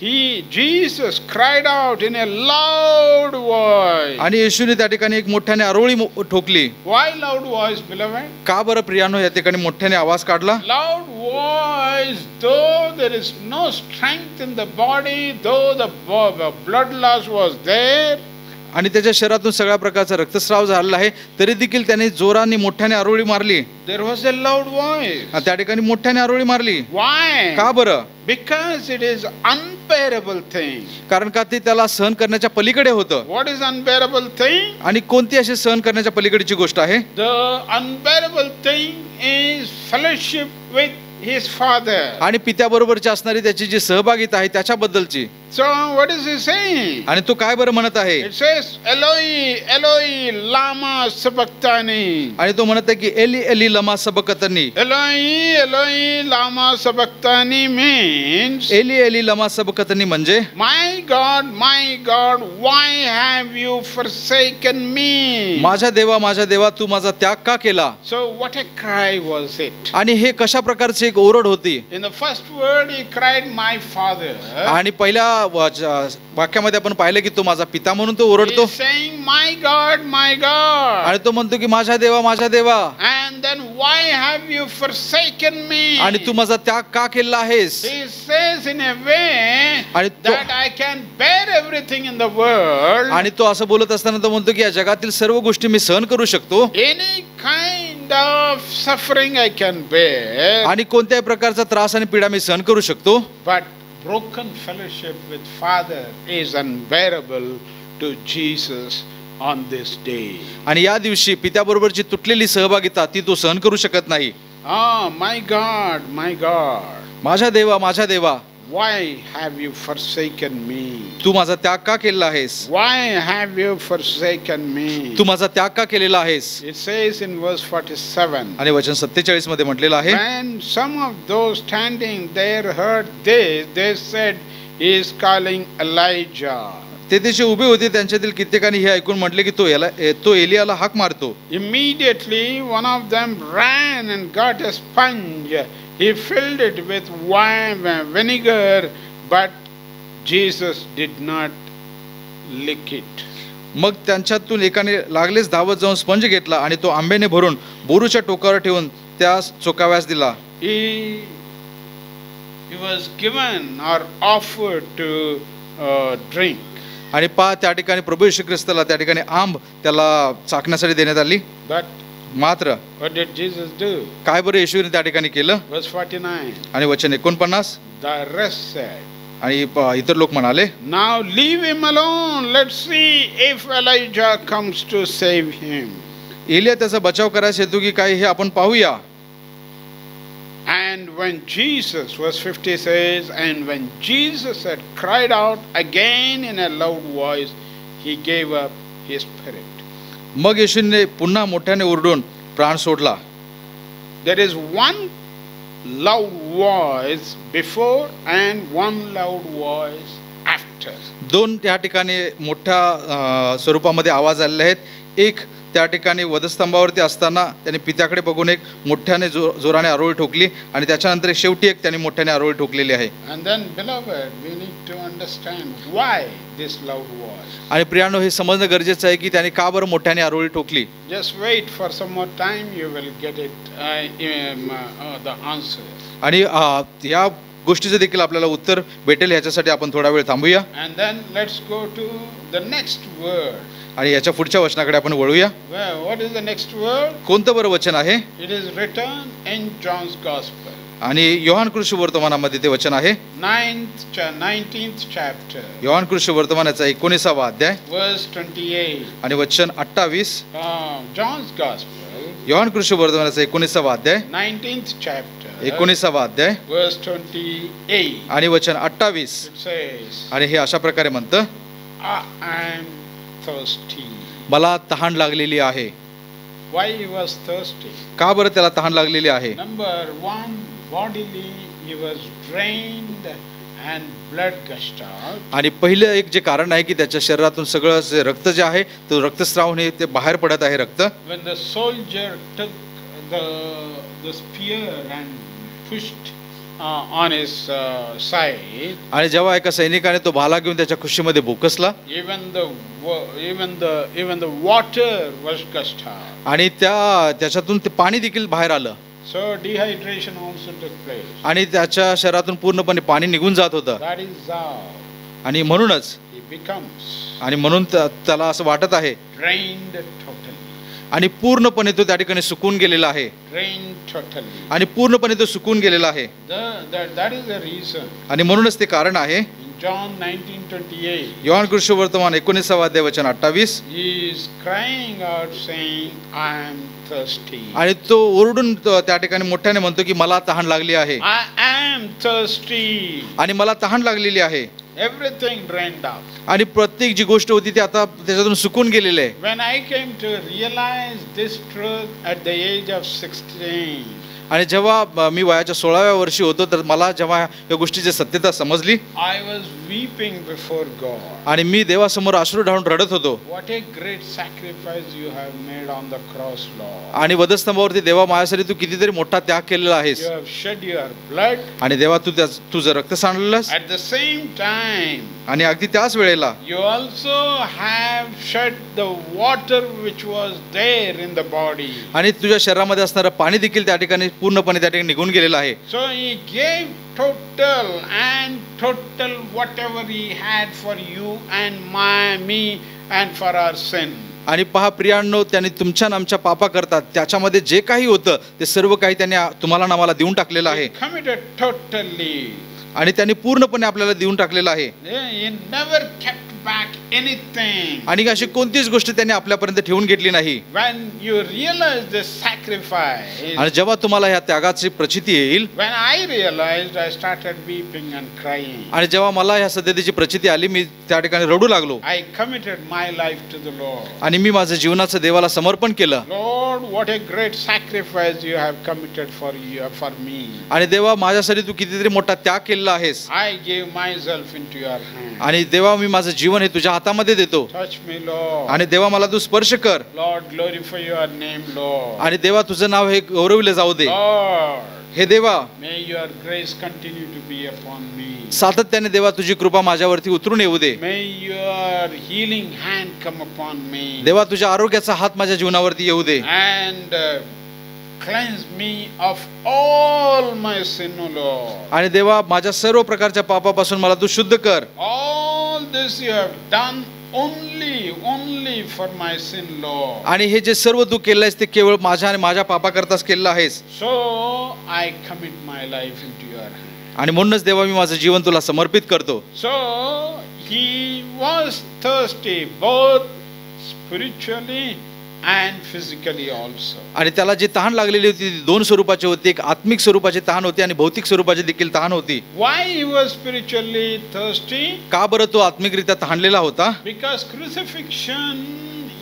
Jesus cried out in a loud voice. आणि येशूने त्या ठिकाणी एक मोठ्याने आरोळी ठोकली. Why loud voice, beloved? का बरं प्रियानो या ठिकाणी मोठ्याने आवाज काढला? Loud voice, though there is no strength in the body, though the blood loss was there. आणि त्याच्या शरीरातून सगळ्या प्रकारचा रक्तस्राव झालेला आहे, तरी देखील त्याने जोराने मोठ्याने आरोळी मारली. There was a loud voice. त्या ठिकाणी मोठ्याने आरोळी मारली. Why? का बरं? Because it is unbearable thing. कारण का ते त्याला सहन करण्याच्या पलीकडे होतं. What is unbearable thing? आणि कोणती अशी सहन करण्याच्या पलीकडची गोष्ट आहे? The unbearable thing is fellowship with his father. आणि पित्याबरोबरची असणारी त्याची जी सहभागिता आहे त्याच्याबद्दलची. So what is he saying? आणि तो काय बरं म्हणत आहे? It says, Eloi, Eloi, lama sabachthani. आणि तो म्हणत आहे की एली एली लमा सबक्तनी. Eloi, Eloi, lama sabachthani means, एली एली लमा सबक्तनी म्हणजे, my God, why have you forsaken me? माझ्या देवा तू माझा त्याग का केला? So what a cry was it? आणि हे कशा प्रकारची एक ओरड होती? In the first word he cried, my father. आणि पहिल्या वाक्यामध्ये आपण पाहिलं की तो माझा पिता म्हणून तो ओरडतो. He is saying, my God. आणि तो म्हणतो की माझ्या देवा. And then why have you forsaken me? आणि तू माझा त्याग का केला आहेस? He says in a way आणि तो that I can bear everything in the world. आणि तो असं बोलत असताना तो म्हणतो की या जगातील सर्व गोष्टी मी सहन करू शकतो. Any kind of suffering I can bear. आणि कोणत्याही प्रकारचा त्रास आणि पीडा मी सहन करू शकतो. But broken fellowship with Father is unbearable to Jesus on this day. आणि या दिवशी पित्याबरोबरची तुटलेली सहभागिता ती तो सहन करू शकत नाही. My God. माझ्या देवा. Why have you forsaken me? तू माझा त्याग का केलेला आहेस? Why have you forsaken me? तू माझा त्याग का केलेला आहेस? It says in verse 47. आणि वचन 47 मध्ये म्हटलेलं आहे, When some of those standing there heard this, they said, He is calling Elijah. ते तिथे उभे होते, त्यांच्यातील कित्येकांनी हे ऐकून म्हटले की तो एलियाला हाक मारतो. Immediately one of them ran and got a sponge. He filled it with wine, vinegar, but Jesus did not lick it. मग त्यांच्यातून एकाने लागलेच धावत जाऊन स्पंज घेतला आणि तो आंब्याने भरून बोरूच्या टोकावर ठेवून त्यास चोकाव्यास दिला. He was given or offered to drink. आणि त्या ठिकाणी प्रभू येशू ख्रिस्ताला त्या ठिकाणी आंब त्याला चाखण्यासाठी देण्यात आली. But मात्र what did Jesus do? काय बरं येशूने त्या ठिकाणी केलं? Verse 49. आणि वचन 49, The rest said, आणि इतर लोक म्हणाले, Now leave him alone. Let's see if Elijah comes to save him. Elia त्याचा बचाव करायचा हेतू की काय हे आपण पाहूया. And when Jesus, verse 50 says, and when Jesus had cried out again in a loud voice, he gave up his spirit. मग येशूने पुन्हा मोठ्याने ओरडून प्राण सोडला. There is one loud voice before and one loud voice after. दोन त्या ठिकाणी मोठ्या स्वरूपामध्ये आवाज आलेले आहेत. एक त्या ठिकाणी वधस्तंभावरती असताना त्याने पित्याकडे बघून एक मोठ्याने जोराने आरोळी ठोकली आणि त्याच्यानंतर शेवटी एक त्याने मोठ्याने आरोळी ठोकलेली आहे. And then, beloved, we need to understand why this loud voice. आणि प्रियानो, हे समजणं गरजेचं आहे की त्याने का बरं मोठ्याने आरोळी ठोकली. Just wait for some more time, you will get it, the answer. आणि या गोष्टीचं देखील आपल्याला उत्तर भेटेल, ह्याच्यासाठी आपण थोडा वेळ थांबूया. And then let's go to the next word. आणि याच्या पुढच्या वचनाकडे आपण वळूया. Well, what is the next word? कोणतं बरं वचन आहे? It is written in John's Gospel. आणि योहान कृष्ण वर्तमानामध्ये ते वचन आहे. 19th chapter. योहान कृष्ण वर्तमानाचा 19वा अध्याय Verse 28. आणि वचन 28. John's Gospel. योहान कृष्ण वर्तमानाचा 19वा अध्याय 19th chapter. 19वा अध्याय Verse 28. आणि वचन 28. It says, आणि हे अशा प्रकारे म्हणतं, I am thirsty. मला तहान लागलेली आहे. Why he was thirsty? का बरं त्याला तहान लागलेली आहे? Number one, bodily he was drained and blood gushed out. आणि पहिलं एक जे कारण आहे की त्याच्या शरीरातून सगळं जे रक्त जे आहे तो रक्तस्राव हे ते बाहेर पडत आहे रक्त. When the soldier took the spear and pushed on his side, आणि जेव्हा एका सैनिकाने तो भाला घेऊन त्याच्या खुशीमध्ये भोकसला, even the water was gushed out. आणि त्याच्यातून ते पाणी देखील बाहेर आलं. So dehydration also took place. आणि त्याच्या शरीरातून पूर्णपणे पाणी निघून जात होतं. That is how आणि म्हणूनच he becomes आणि म्हणून त्याला असं वाटत आहे drained totally. आणि पूर्णपणे तो त्या ठिकाणी सुकून गेलेला आहे. Drained totally. आणि पूर्णपणे तो सुकून गेलेला आहे. That is the reason. आणि म्हणूनच ते कारण आहे. In John 19:28. योहान कृष्ण वर्तमान 19वा अध्याय वचन 28. He is crying out saying, I am thirsty. आणि तो ओरडून त्या ठिकाणी मोठ्याने म्हणतो की मला तहान लागली आहे. I am thirsty. आणि मला तहान लागलेली आहे. Everything drained out. आणि प्रत्येक जी गोष्ट होती ती आता त्याच्यातून सुकून गेलेली आहे. When I came to realize this truth at the age of 16, आणि जेव्हा मी वयाच्या 16व्या वर्षी होतो तर मला जेव्हा या गोष्टीची सत्यता समजली, I was weeping before God. आणि मी देवासमोर अश्रू ढाळून रडत होतो. What a great sacrifice you have made on the cross, Lord. आणि वधस्तंभावरती देवा माझ्यासाठी तू कितीतरी मोठा त्याग केलेला आहेस. You have shed your blood. आणि देवा तू तुझं रक्त सांडलेलंस. At the same time, आणि अगदी त्याच वेळेला you also have shed the water which was there in the body. आणि तुझ्या शरीरामध्ये असणारं पाणी देखील त्या ठिकाणी पूर्णपणे त्या ठिकाणी निघून गेलेलं आहे. So he gave total whatever he had for you and me and for our sin. आणि पहा प्रियांनो, त्यांनी तुमच्या आमच्या पापा करतात त्याच्यामध्ये जे काही होतं ते सर्व काही त्यांनी तुम्हाला आम्हाला देऊन टाकलेलं आहे. He committed totally. आणि त्यांनी पूर्णपणे आपल्याला देऊन टाकलेलं आहे. He never kept back anything. आणि अशी कोणतीच गोष्ट त्यांनी आपल्यापर्यंत ठेवून घेतली नाही. When you realize this sacrifice, आणि जेव्हा तुम्हाला ह्या त्यागाची प्रचिती येईल, when I realized, I started weeping and crying. आणि जेव्हा मला ह्या सत्यतेची प्रचिती आली, मी त्या ठिकाणी रडू लागलो I committed my life to the Lord. आणि मी माझं जीवनाचं देवाला समर्पण केलं. Lord, what a great sacrifice you have committed for me. आणि देवा, माझ्यासाठी तू कितीतरी मोठा त्याग केलेला आहेस. I gave myself into your hand. आणि देवा, मी माझं जीवन हे तुझ्या हातामध्ये देतो. Touch me, Lord. आणि देवा, मला तू स्पर्श कर. Lord, glorify your name, Lord. आणि देवा, तुझं नाव हे गौरविले जाऊ दे. Lord, हे देवा, may your grace continue to be upon me. सातत्याने देवा तुझी कृपा माझ्यावरती उतरून येऊ दे. May your healing hand come upon me. देवा, तुझ्या आरोग्याचा हात माझ्या जीवनावरती येऊ दे. And cleanse me of all my sin, O Lord. आणि देवा, माझ्या सर्व प्रकारच्या पापापासून मला तू शुद्ध कर. All this you have done only for my sin, Lord. आणि हे जे सर्व तू केलंयस ते केवळ माझ्या आणि माझ्या पापाकरताच केलेलं आहेस. So I commit my life into your hand. आणि म्हणूनच देवा, मी माझं जीवन तुला समर्पित करतो. So he was thirsty both spiritually and physically also. आणि त्याला जी तहान लागलेली होती ती दोन स्वरूपाची होती. एक आत्मिक स्वरूपाची तहान होती आणि भौतिक स्वरूपाची देखील तहान होती. Why he was spiritually thirsty? का बरं तो आत्मिकरित्या तहानलेला होता? Because crucifixion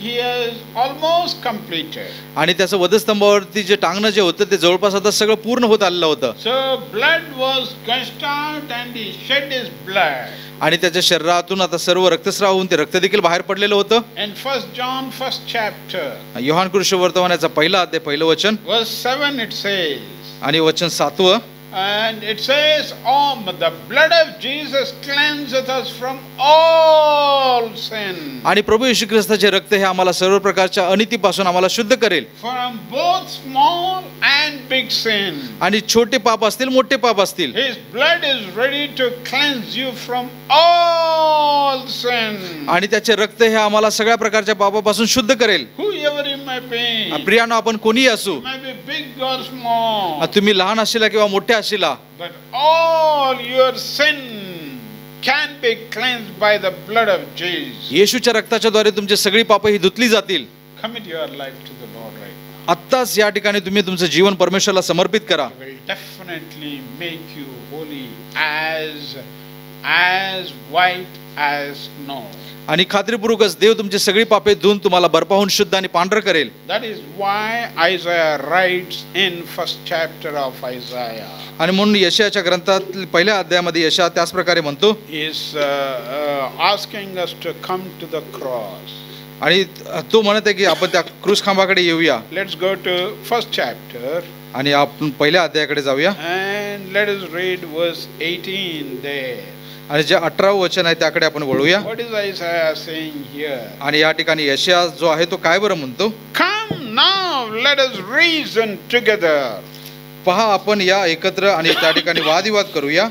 he has almost completed. आणि त्याचं वधस्तंभावरती जे टांगणं जे होतं ते जवळपास आता सगळं पूर्ण होत आलेलं होतं. So blood was gushed out and he shed his blood. आणि त्याच्या शरीरातून आता सर्व रक्तस्राव होऊन ते रक्त देखील बाहेर पडलेलं होतं. In 1 John 1st chapter, Yohan Krishna वर्तमानाचा पहिला अध्याय पहिलं वचन verse 7 it says, आणि वचन 7 and it says, oh, the blood of Jesus cleanseth us from all sin. आणि प्रभू येशू ख्रिस्ताचे रक्त हे आम्हाला सर्व प्रकारच्या अनितीपासून आम्हाला शुद्ध करेल. From both small and big sin. आणि छोटे पाप असतील मोठे पाप असतील, His blood is ready to cleanse you from all sin. आणि त्याचे रक्त हे आम्हाला सगळ्या प्रकारच्या पापापासून शुद्ध करेल. Whoever you may be, प्रियानो, आपण कोणीही असू, you may be big or small, तुम्ही लहान असला किंवा मोठे असला, but all your sin can be cleansed by the blood of Jesus. येशूच्या रक्ताच्या द्वारे तुमची सगळी पापं ही धुतली जातील. Commit your life to the Lord right now. आत्ताच या ठिकाणी तुम्ही तुमचं जीवन परमेश्वराला समर्पित करा. He will definitely make you holy as white as snow. आणि खात्रीपूर्वकच देव तुमची सगळी पापे धुवून तुम्हाला बर्फाहून शुद्ध आणि पांढरं करेल. That is why Isaiah writes in 1st chapter of Isaiah. आणि म्हणून यशायाच्या ग्रंथात पहिल्या अध्यायामध्ये यशा त्याच प्रकारे म्हणतो, He is asking us to come to the cross. आणि तो म्हणत आहे की आपण त्या क्रूस खांबाकडे येऊया. Let's go to 1st chapter. आणि आपण पहिल्या अध्यायाकडे जाऊया And let us read verse 18 there. आणि जे 18 वचन आहे त्याकडे आपण वळूया. What is Isaiah saying here? आणि या ठिकाणी यशया जो आहे तो काय बरं म्हणतो? Come now, let us reason together. पहा, आपण या एकत्र आणि त्या ठिकाणी वादविवाद करूया.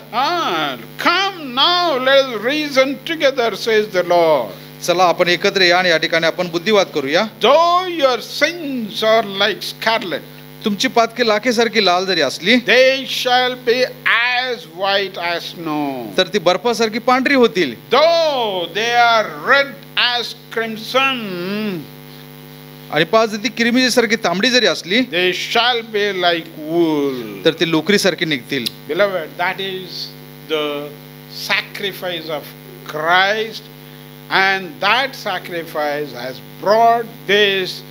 Come now, let us reason together, says the Lord. चला आपण एकत्र या आणि या ठिकाणी आपण बुद्धिवाद करूया. Though your sins are like scarlet, तुमची पातकी लाखेसारखी लाल जरी असली, they shall be as white as snow. तर ती बर्फासारखी पांढरी होतील. Though they are red as crimson, आणि पाच ती किरमिजीसारखी तांबडी जरी असली, they shall be like wool. तर ती लोकरीसारखी निघतील. Beloved, that is the sacrifice of Christ, and that sacrifice has brought this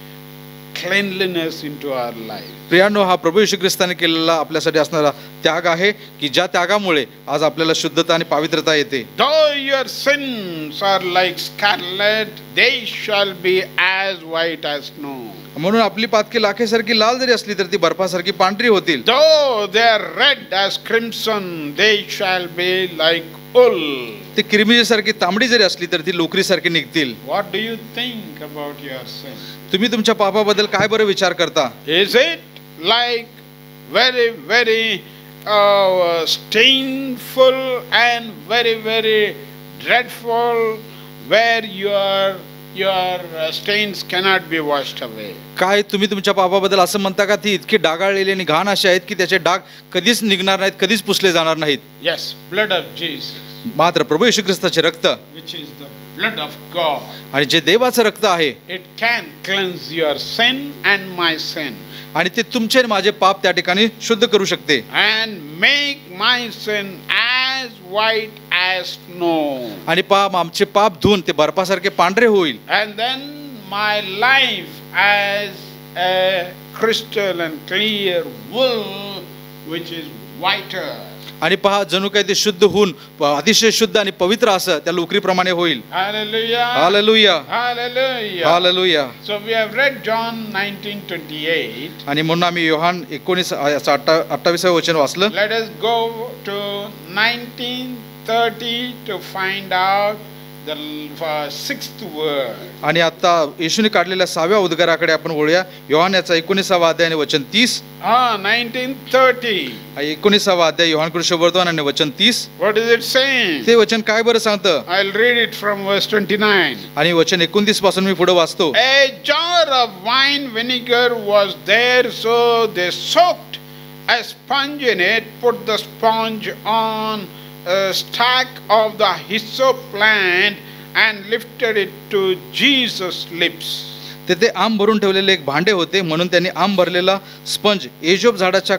cleanliness into our life. प्रियानो, हा प्रभू येशू ख्रिस्ताने केलेला आपल्यासाठी असणारा त्याग आहे की ज्या त्यागामुळे आज आपल्याला शुद्धता आणि पवित्रता येते. Though your sins are like scarlet, they shall be as white as snow. म्हणून आपली पातकी लाखेसारखी लाल जरी असली तर ती बर्फासारखी पांढरी होतील. Though they are red as crimson, they shall be like wool. ती किरमिजीसारखी तांबडी जरी असली तर ती लोकरीसारखी निघतील. What do you think about your sin? तुम्ही तुमच्या पापाबद्दल काय बरं विचार करता? Is it like very stainful and very dreadful, where you are your stains cannot be washed away. काय तुम्ही तुमच्या पापाबद्दल असं म्हणता का ती इतकी डागाळलेली आणि घाण अशी आहेत की त्याचे डाग कधीच निघणार नाहीत, कधीच पुसले जाणार नाहीत? Yes, blood of Jesus, मात्र प्रभू येशू ख्रिस्ताचे रक्त, which is the blood of God, आणि जे देवाचं रक्त आहे, it can cleanse your sin and my sin आणि ते तुमचे आणि माझे पाप त्या ठिकाणी शुद्ध करू शकते and make my sin as white as snow. आणि आमचे पाप धुवून ते बर्फासारखे पांढरे होईल. And then my life as a crystal and clear wool which is whiter. आणि पहा जणू काही ते शुद्ध होऊन अतिशय शुद्ध आणि पवित्र असं त्या लोकरीप्रमाणे होईल. Hallelujah. Hallelujah, Hallelujah. Hallelujah. So we have read John 19:28. आणि म्हणून आम्ही योहान 19:28 वचन वाचलं. Let us go to 19:30 to find out the sixth word. आणि आता येशूने काढलेल्या 6व्या उद्गाराकडे आपण वळूया. योहान याचा 19वा अध्याय आणि वचन 30. 19:30. 19वा अध्याय योहान कृष्णवर्धमान आणि वचन 30. What is it saying? ते वचन काय बरं सांगतं? I'll read it from verse 29. आणि वचन 29 पासून मी पुढे वाचतो. A jar of wine vinegar was there, so they soaked a sponge in it, put the sponge on a stack of the hyssop plant and lifted it to Jesus' lips. तेथे आंब भरून ठेवलेले एक भांडे होते, म्हणून त्यांनी आंब भरलेला स्पंज एजोब झाडाच्या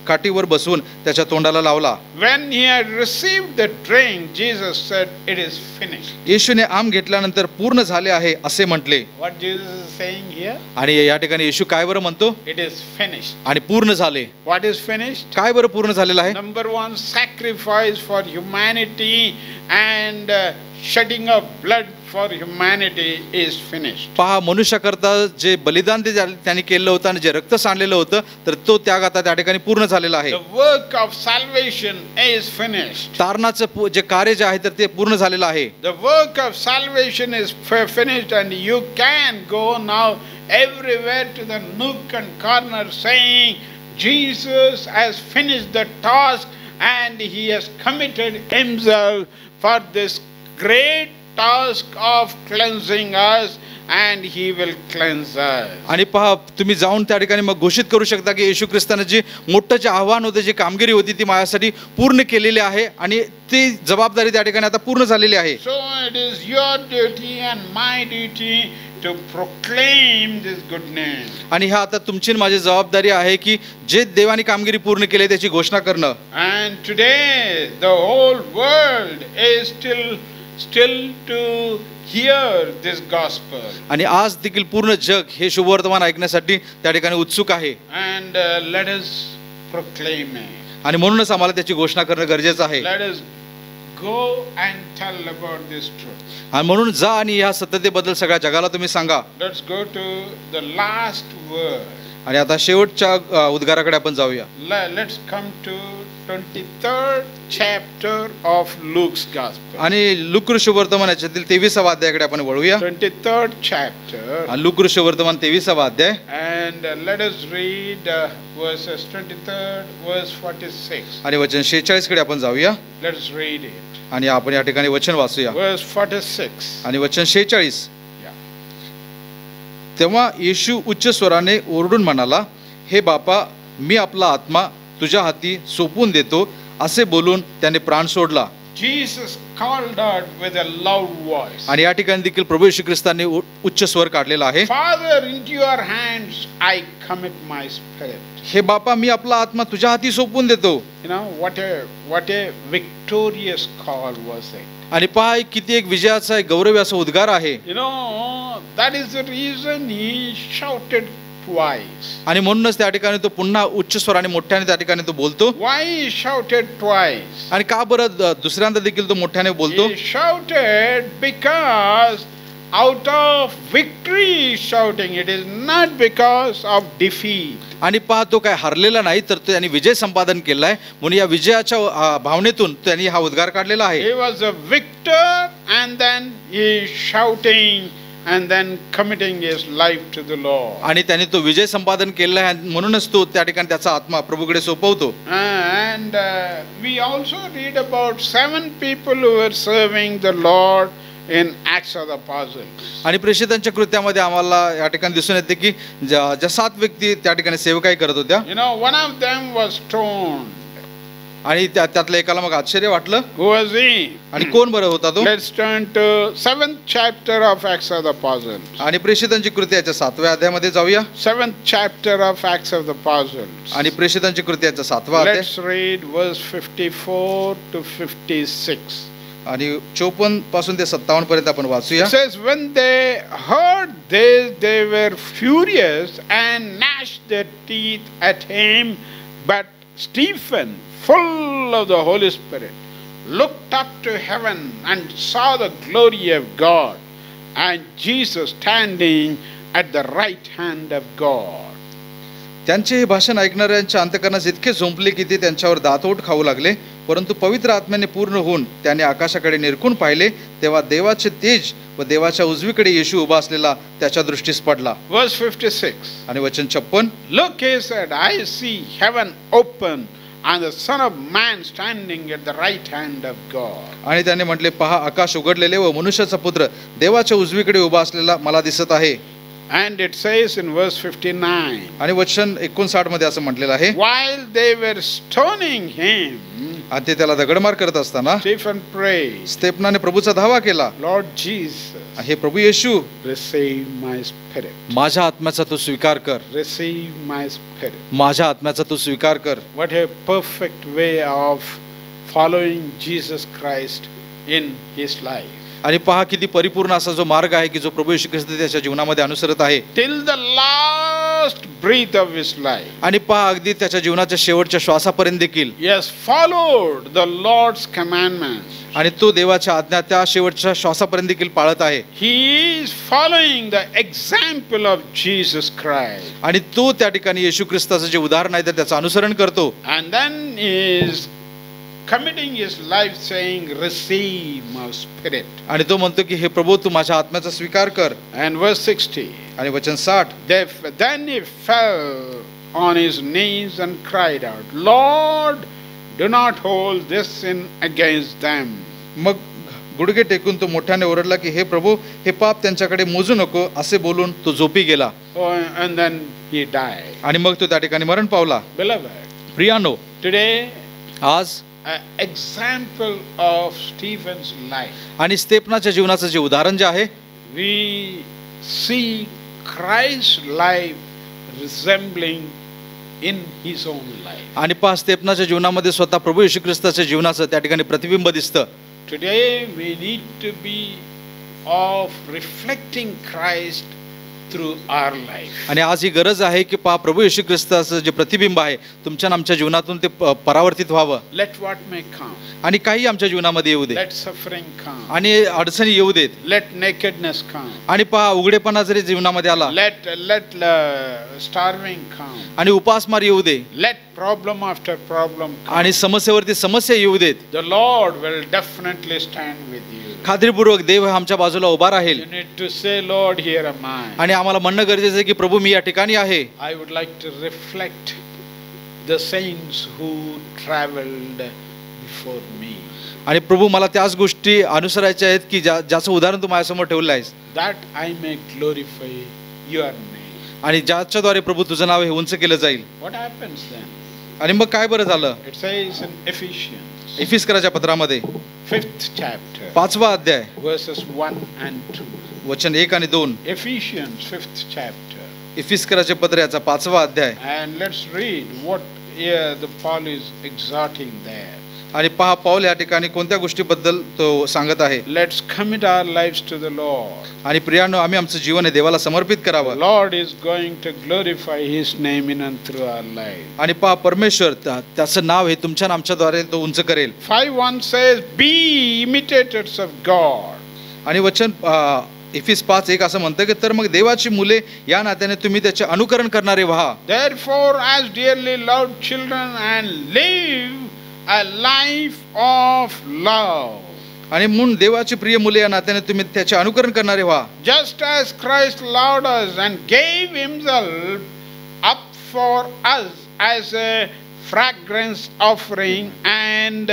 काठीवर बसवून त्याच्या तोंडाला लावला. When he had received the drink, Jesus said, "It is finished." येशूने आंब घेतल्यानंतर पूर्ण झाले आहे असे म्हटले. What Jesus is saying here? आणि या ठिकाणी येशू काय बरं म्हणतो? It is finished. आणि पूर्ण झाले. What is finished? काय बरं पूर्ण झालेलं आहे? Number one, sacrifice for humanity and shedding of blood for humanity is finished. पहा मनुष्याकरता जे बलिदान त्यांनी केलं होतं आणि जे रक्त सांडलेलं होतं तर तो त्याग आता त्या ठिकाणी पूर्ण झालेला आहे. The work of salvation is finished. तारणाचं जे कार्य जे आहे तर ते पूर्ण झालेलं आहे. The work of salvation is finished and you can go now everywhere to the nook and corner saying Jesus has finished the task and he has committed himself for this great task of cleansing us and he will cleanse us. आणि पहा तुम्ही जाऊन त्या ठिकाणी मग घोषित करू शकता की येशू ख्रिस्ताने जे मोठं जे आव्हान होतं, जी कामगिरी होती ती माझ्यासाठी पूर्ण केलेली आहे आणि ती जबाबदारी त्या ठिकाणी आता पूर्ण झालेली आहे. So it is your duty and my duty to proclaim this goodness. आणि हा आता तुमची माझी जबाबदारी आहे की जे देवाने कामगिरी पूर्ण केली त्याची घोषणा करणं. And today the whole world is still to hear this gospel. आणि आज देखील पूर्ण जग हे शुभवर्तमान ऐकण्यासाठी त्या ठिकाणी उत्सुक आहे. And let us proclaim it. आणि म्हणूनच आम्हाला त्याची घोषणा करणं गरजेचं आहे. Let us go and tell about this truth. आणि म्हणून जा आणि ह्या सत्यतेबद्दल सगळ्या जगाला तुम्ही सांगा. Let's go to the last word. आणि आता शेवटच्या उद्गाराकडे आपण जाऊया. Let's come to 23rd chapter of Luke's gospel. आणि लूक शुभवर्तमान याच्यातील 23वा अध्यायाकडे आपण वळूया. 23rd chapter. लूक शुभवर्तमान 23वा अध्याय. And let us read verses 23rd verse 46. आणि वचन 46 कडे आपण जाऊया. Let's read it. आणि आपण या ठिकाणी वचन वाचूया. Verse 46. आणि वचन 46. Yeah. तेव्हा येशू उच्च स्वराने ओरडून म्हणाला, हे बापा, मी आपला आत्मा तुझ्या हाती सोपवून देतो. असे बोलून त्याने प्राण सोडला. Jesus called out with a loud voice. आणि या ठिकाणी देखील प्रभू येशू ख्रिस्ताने उच्च स्वर काढलेला आहे. Father, into your hands I commit my spirit. हे बापा, मी आपला आत्मा तुझ्या हाती सोपवून देतो. You know what a victorious call was it. आणि पहा किती एक विजयाचा एक गौरवी असा उद्गार आहे. You know that is the reason he shouted twice. आणि म्हणूनच त्या ठिकाणी तो पुन्हा उच्च स्वराने मोठ्याने त्या ठिकाणी तो बोलतो. Why he shouted twice? आणि का बरं दुसऱ्यांदा देखील तो मोठ्याने बोलतो? He shouted because out of victory he is shouting. It is not because of defeat. आणि पहा तो काय हरलेला नाही, तर त्यांनी विजय संपादन केलाय म्हणून या विजयाच्या भावनेतून त्यांनी हा उद्गार काढलेला आहे. He was a victor and then he is shouting and then committing his life to the Lord. आणि त्याने तो विजय संपादन केला आहे म्हणूनच तो त्या ठिकाणी त्याचा आत्मा प्रभूकडे सोपवतो. And we also read about 7 people who were serving the Lord in Acts of the Apostles. आणि प्रेषितांच्या कृत्यामध्ये आम्हाला या ठिकाणी दिसून येते की ज्या 7 व्यक्ती त्या ठिकाणी सेवकाई करत होत्या You know, one of them was stoned. आणि त्यातल्या एकाला मग आश्चर्य वाटलं. Who was he? आणि कोण बरं होता तो? Let's turn to 7th chapter of Acts of the Apostles. आणि प्रेषितांची कृत्याच्या 7व्या अध्यायामध्ये जाऊया. 7th chapter of Acts of the Apostles. आणि प्रेषितांची कृत्याचा 7वा अध्याय Let's read verse 54 to 56. आणि 54 पासून ते 57 पर्यंत आपण वाचूया. It says, when they heard this, they were furious and gnashed their teeth at him. But Stephen, full of the Holy Spirit, looked up to heaven and saw the glory of God and Jesus standing at the right hand of God. त्यांचे हे भाषण ऐकणाऱ्यांच्या अंतःकरणास इतके झोंपले की ते त्यांच्यावर दातोट खाऊ लागले. परंतु पवित्र आत्म्याने पूर्ण होऊन त्याने आकाशाकडे निरखून पाहिले, तेव्हा देवाचे तेज व देवाच्या उजवीकडे येशू उभा असलेला त्याच्या दृष्टीस पडला. Verse 56. आणि वचन 56. Look, he said, I see heaven open and the Son of Man standing at the right hand of God. आणि त्याने म्हटले, पहा आकाश उघडलेले व मनुष्याचा पुत्र देवाच्या उजवीकडे उभा असलेला मला दिसत आहे. And it says in verse 59. आणि वचन 59 मध्ये असं म्हटलेलं आहे, While they were stoning him, आणि ते त्याला दगडमार करत असताना Stephen prayed, स्तेफनाने प्रभूचा धावा केला, Lord Jesus, हे प्रभू येशू, receive my spirit. माझ्या आत्म्याचा तू स्वीकार कर. Receive my spirit. माझ्या आत्म्याचा तू स्वीकार कर. What a perfect way of following Jesus Christ in his life. आणि पहा किती परिपूर्ण असा जो मार्ग आहे की जो प्रभू येशू ख्रिस्त त्याच्या जीवनामध्ये अनुसरत आहे. Till the last breath of his life. आणि पहा अगदी त्याच्या जीवनाच्या शेवटच्या श्वासापर्यंत देखील He has followed the Lord's commandments. आणि तो देवाच्या आज्ञा त्या शेवटच्या श्वासापर्यंत देखील पाळत आहे. He is following the example of Jesus Christ. आणि तो त्या ठिकाणी येशू ख्रिस्ताचं जे उदाहरण आहे त्याचं अनुसरण करतो. And then he is committing his life saying, receive my spirit. आणि तो म्हणतो की हे प्रभू तू माझ्या आत्म्याचा स्वीकार कर. And verse 60. आणि वचन 60. Then he fell on his knees and cried out, Lord, do not hold this sin against them. मग गुडघे टेकून तो मोठ्याने ओरडला की हे प्रभू हे पाप त्यांच्याकडे मोजू नको असे बोलून तो झोपी गेला. Oh, and then he died. आणि मग तो त्या ठिकाणी मरण पावला. Beloved, प्रियानो, today आज an example of Stephen's life. आणि स्तेफनाच्या जीवनाचं जे उदाहरण जे आहे, We see Christ's life resembling in his own life. आणि पहा स्तेफनाच्या जीवनामध्ये स्वतः प्रभू येशू ख्रिस्ताच्या जीवनाचं त्या ठिकाणी प्रतिबिंब दिसतं. Today we need to be of reflecting Christ through our life. आणि आज ही गरज आहे की पहा प्रभू येशू ख्रिस्ताचं जे प्रतिबिंब आहे तुमच्या आमच्या जीवनातून ते परावर्तित व्हावं. Let what may come. आणि काही आमच्या जीवनामध्ये येऊ दे. Let suffering come. आणि अडचणी येऊ देत. Let nakedness come. आणि पहा उघडेपणा जरी जीवनामध्ये आला. Let starving come. आणि उपासमार येऊ दे. Let problem after problem come. आणि समस्येवरती समस्या येऊ देत. The Lord will definitely stand with you. खात्रीपूर्वक देव आमच्या बाजूला उभा राहील. You need to say, Lord, here am I. आणि आम्हाला म्हणणं गरजेचं आहे की प्रभू मी या ठिकाणी आहे. I would like to reflect the saints who traveled before me. आणि प्रभू मला त्याच गोष्टी अनुसरायच्या आहेत की ज्याचं उदाहरण तू माझ्यासमोर ठेवलं आहेस. That I may glorify your name. आणि ज्याच्याद्वारे प्रभू तुझं नाव हे उंच केलं जाईल. What happens then? आणि मग काय बरं झालं? It says in Ephesians, एफिसकराच्या पत्रामध्ये 5th chapter, 5वा अध्याय verses 1 and 2. वचन 1 आणि 2. Ephesians 5th chapter. एफिसकराचे पत्र याचा 5वा अध्याय. And let's read what here the Paul is exhorting there. आणि पहा पौल या ठिकाणी कोणत्या गोष्टीबद्दल तो सांगत आहे. Let's commit our lives to the Lord. आणि प्रियानो आम्ही आमचं जीवन हे देवाला समर्पित The करावं. Lord is going to glorify his name in and through our life. आणि पहा परमेश्वर त्याचं नाव हे तुमच्या आणि आमच्याद्वारे तो उंच करेल. 5:1 says, be imitators of God. आणि वचन एफिस 5:1 असं म्हणतं की तर मग देवाची मुले या नात्याने तुम्ही त्याचे अनुकरण करणारे व्हा. Therefore, as dearly loved children, and live a life of love. आणि म्हणून देवाची प्रिय मुले या नात्याने तुम्ही त्याचे अनुकरण करणारे व्हा. Just as Christ loved us and gave himself up for us as a fragrance offering and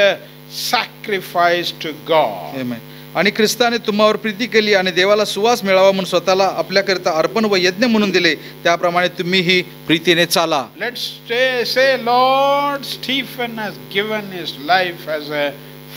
sacrifice to God. Amen. आणि ख्रिस्ताने तुम्हावर प्रीती केली आणि देवाला सुवास मिळावा म्हणून स्वतःला आपल्याकरिता अर्पण व यज्ञ म्हणून दिले, त्याप्रमाणे तुम्हीही प्रीतीने चाला. Let's say, Lord, Stephen has given his life as a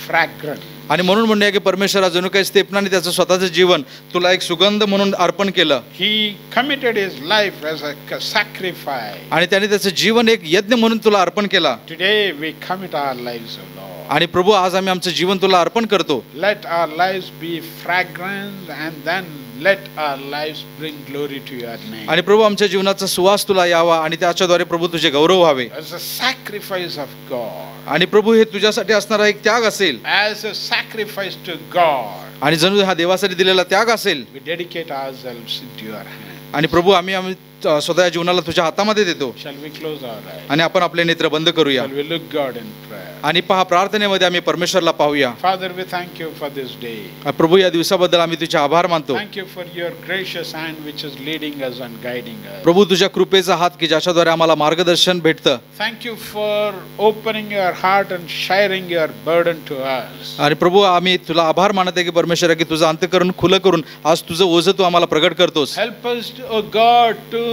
fragrance. आणि म्हणून म्हणूया की परमेश्वरा जणू काही स्तेफनाने त्याचं स्वतःचं जीवन तुला एक सुगंध म्हणून अर्पण केलं. He committed his life as a sacrifice. आणि त्याने त्याचं जीवन एक यज्ञ म्हणून तुला अर्पण केला. Today we commit our lives, O Lord. आणि प्रभू आज आम्ही आमचं जीवन तुला अर्पण करतो. Let our lives be fragrance and then let our lives bring glory to your name. आणि प्रभू आमच्या जीवनाचा सुवास तुला यावा आणि त्याच्याद्वारे प्रभू तुझे गौरव व्हावे. As a sacrifice of God. आणि प्रभू हे तुझ्यासाठी असणारा एक त्याग असेल. As a sacrifice to God. आणि जणू हा देवासाठी दिलेला त्याग असेल. We dedicate ourselves into your hand. आणि प्रभू आम्ही स्वतः जीवनाला तुझ्या हातामध्ये देतो. Shall we close our eyes? आणि आपण आपले नेत्र बंद करूया. Shall we look God in prayer? आणि पहा प्रार्थनेमध्ये आम्ही परमेश्वरला पाहूया. Father, we thank you for this day. प्रभू या दिवसाबद्दल आम्ही तुझे आभार मानतो. Thank you for your gracious hand which is leading us and guiding us. प्रभू तुझ्या कृपेचा हात की ज्याच्याद्वारे आम्हाला मार्गदर्शन भेटतं. Thank you for opening your heart and sharing your burden to us. आणि प्रभू आम्ही तुला आभार मानत आहे की परमेश्वरा की तुझं अंतःकरण खुलं करून आज तुझं ओझं तू आम्हाला प्रगट करतोस. Help us, O God, to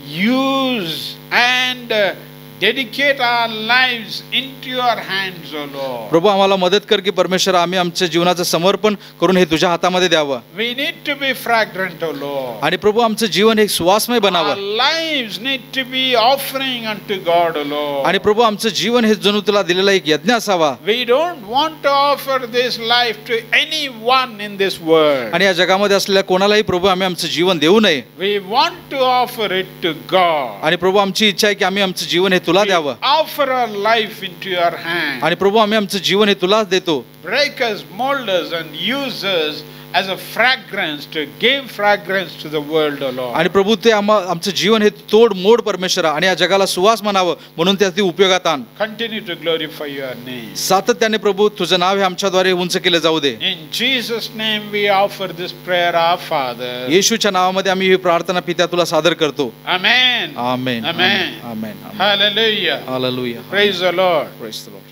use and dedicate our lives into your hands, O Lord. प्रभू आम्हाला मदत कर की परमेश्वरा आम्ही आमच्या जीवनाचं समर्पण करून हे तुझ्या हातामध्ये द्यावं. We need to be fragrant, O Lord. आणि प्रभू आमचं जीवन एक सुवासमय Our बनावं. lives need to be offering unto God, O Lord. आणि प्रभू आमचं जीवन हे जणू तुला दिलेला एक यज्ञ असावा. We don't want to offer this life to anyone in this world. आणि या जगामध्ये असलेल्या कोणालाही प्रभू आम्ही आमचं जीवन देऊ नये. We want to offer it to God. आणि प्रभू आमची इच्छा आहे की आम्ही आमचं जीवन हे तुला We द्यावं. offer our life into your hand. आणि प्रभू आम्ही आमचं जीवन हे तुलाच देतो. Break us, mold us, and use us as a fragrance to give fragrance to the world, O Lord. आणि प्रभू ते आमचं जीवन हे तोड मोड परमेश्वरा आणि या जगाला सुवास म्हणावं म्हणून त्यात उपयोगात आण. Continue to glorify your name. सातत्याने प्रभू तुझं नाव हे आमच्याद्वारे उंच केले जाऊ दे. In Jesus' name we offer this prayer, our Father. येशूच्या नावामध्ये आम्ही ही प्रार्थना पित्या तुला सादर करतो. Amen. Amen. Amen. Amen. Hallelujah. Hallelujah. Praise the Lord. Praise the Lord.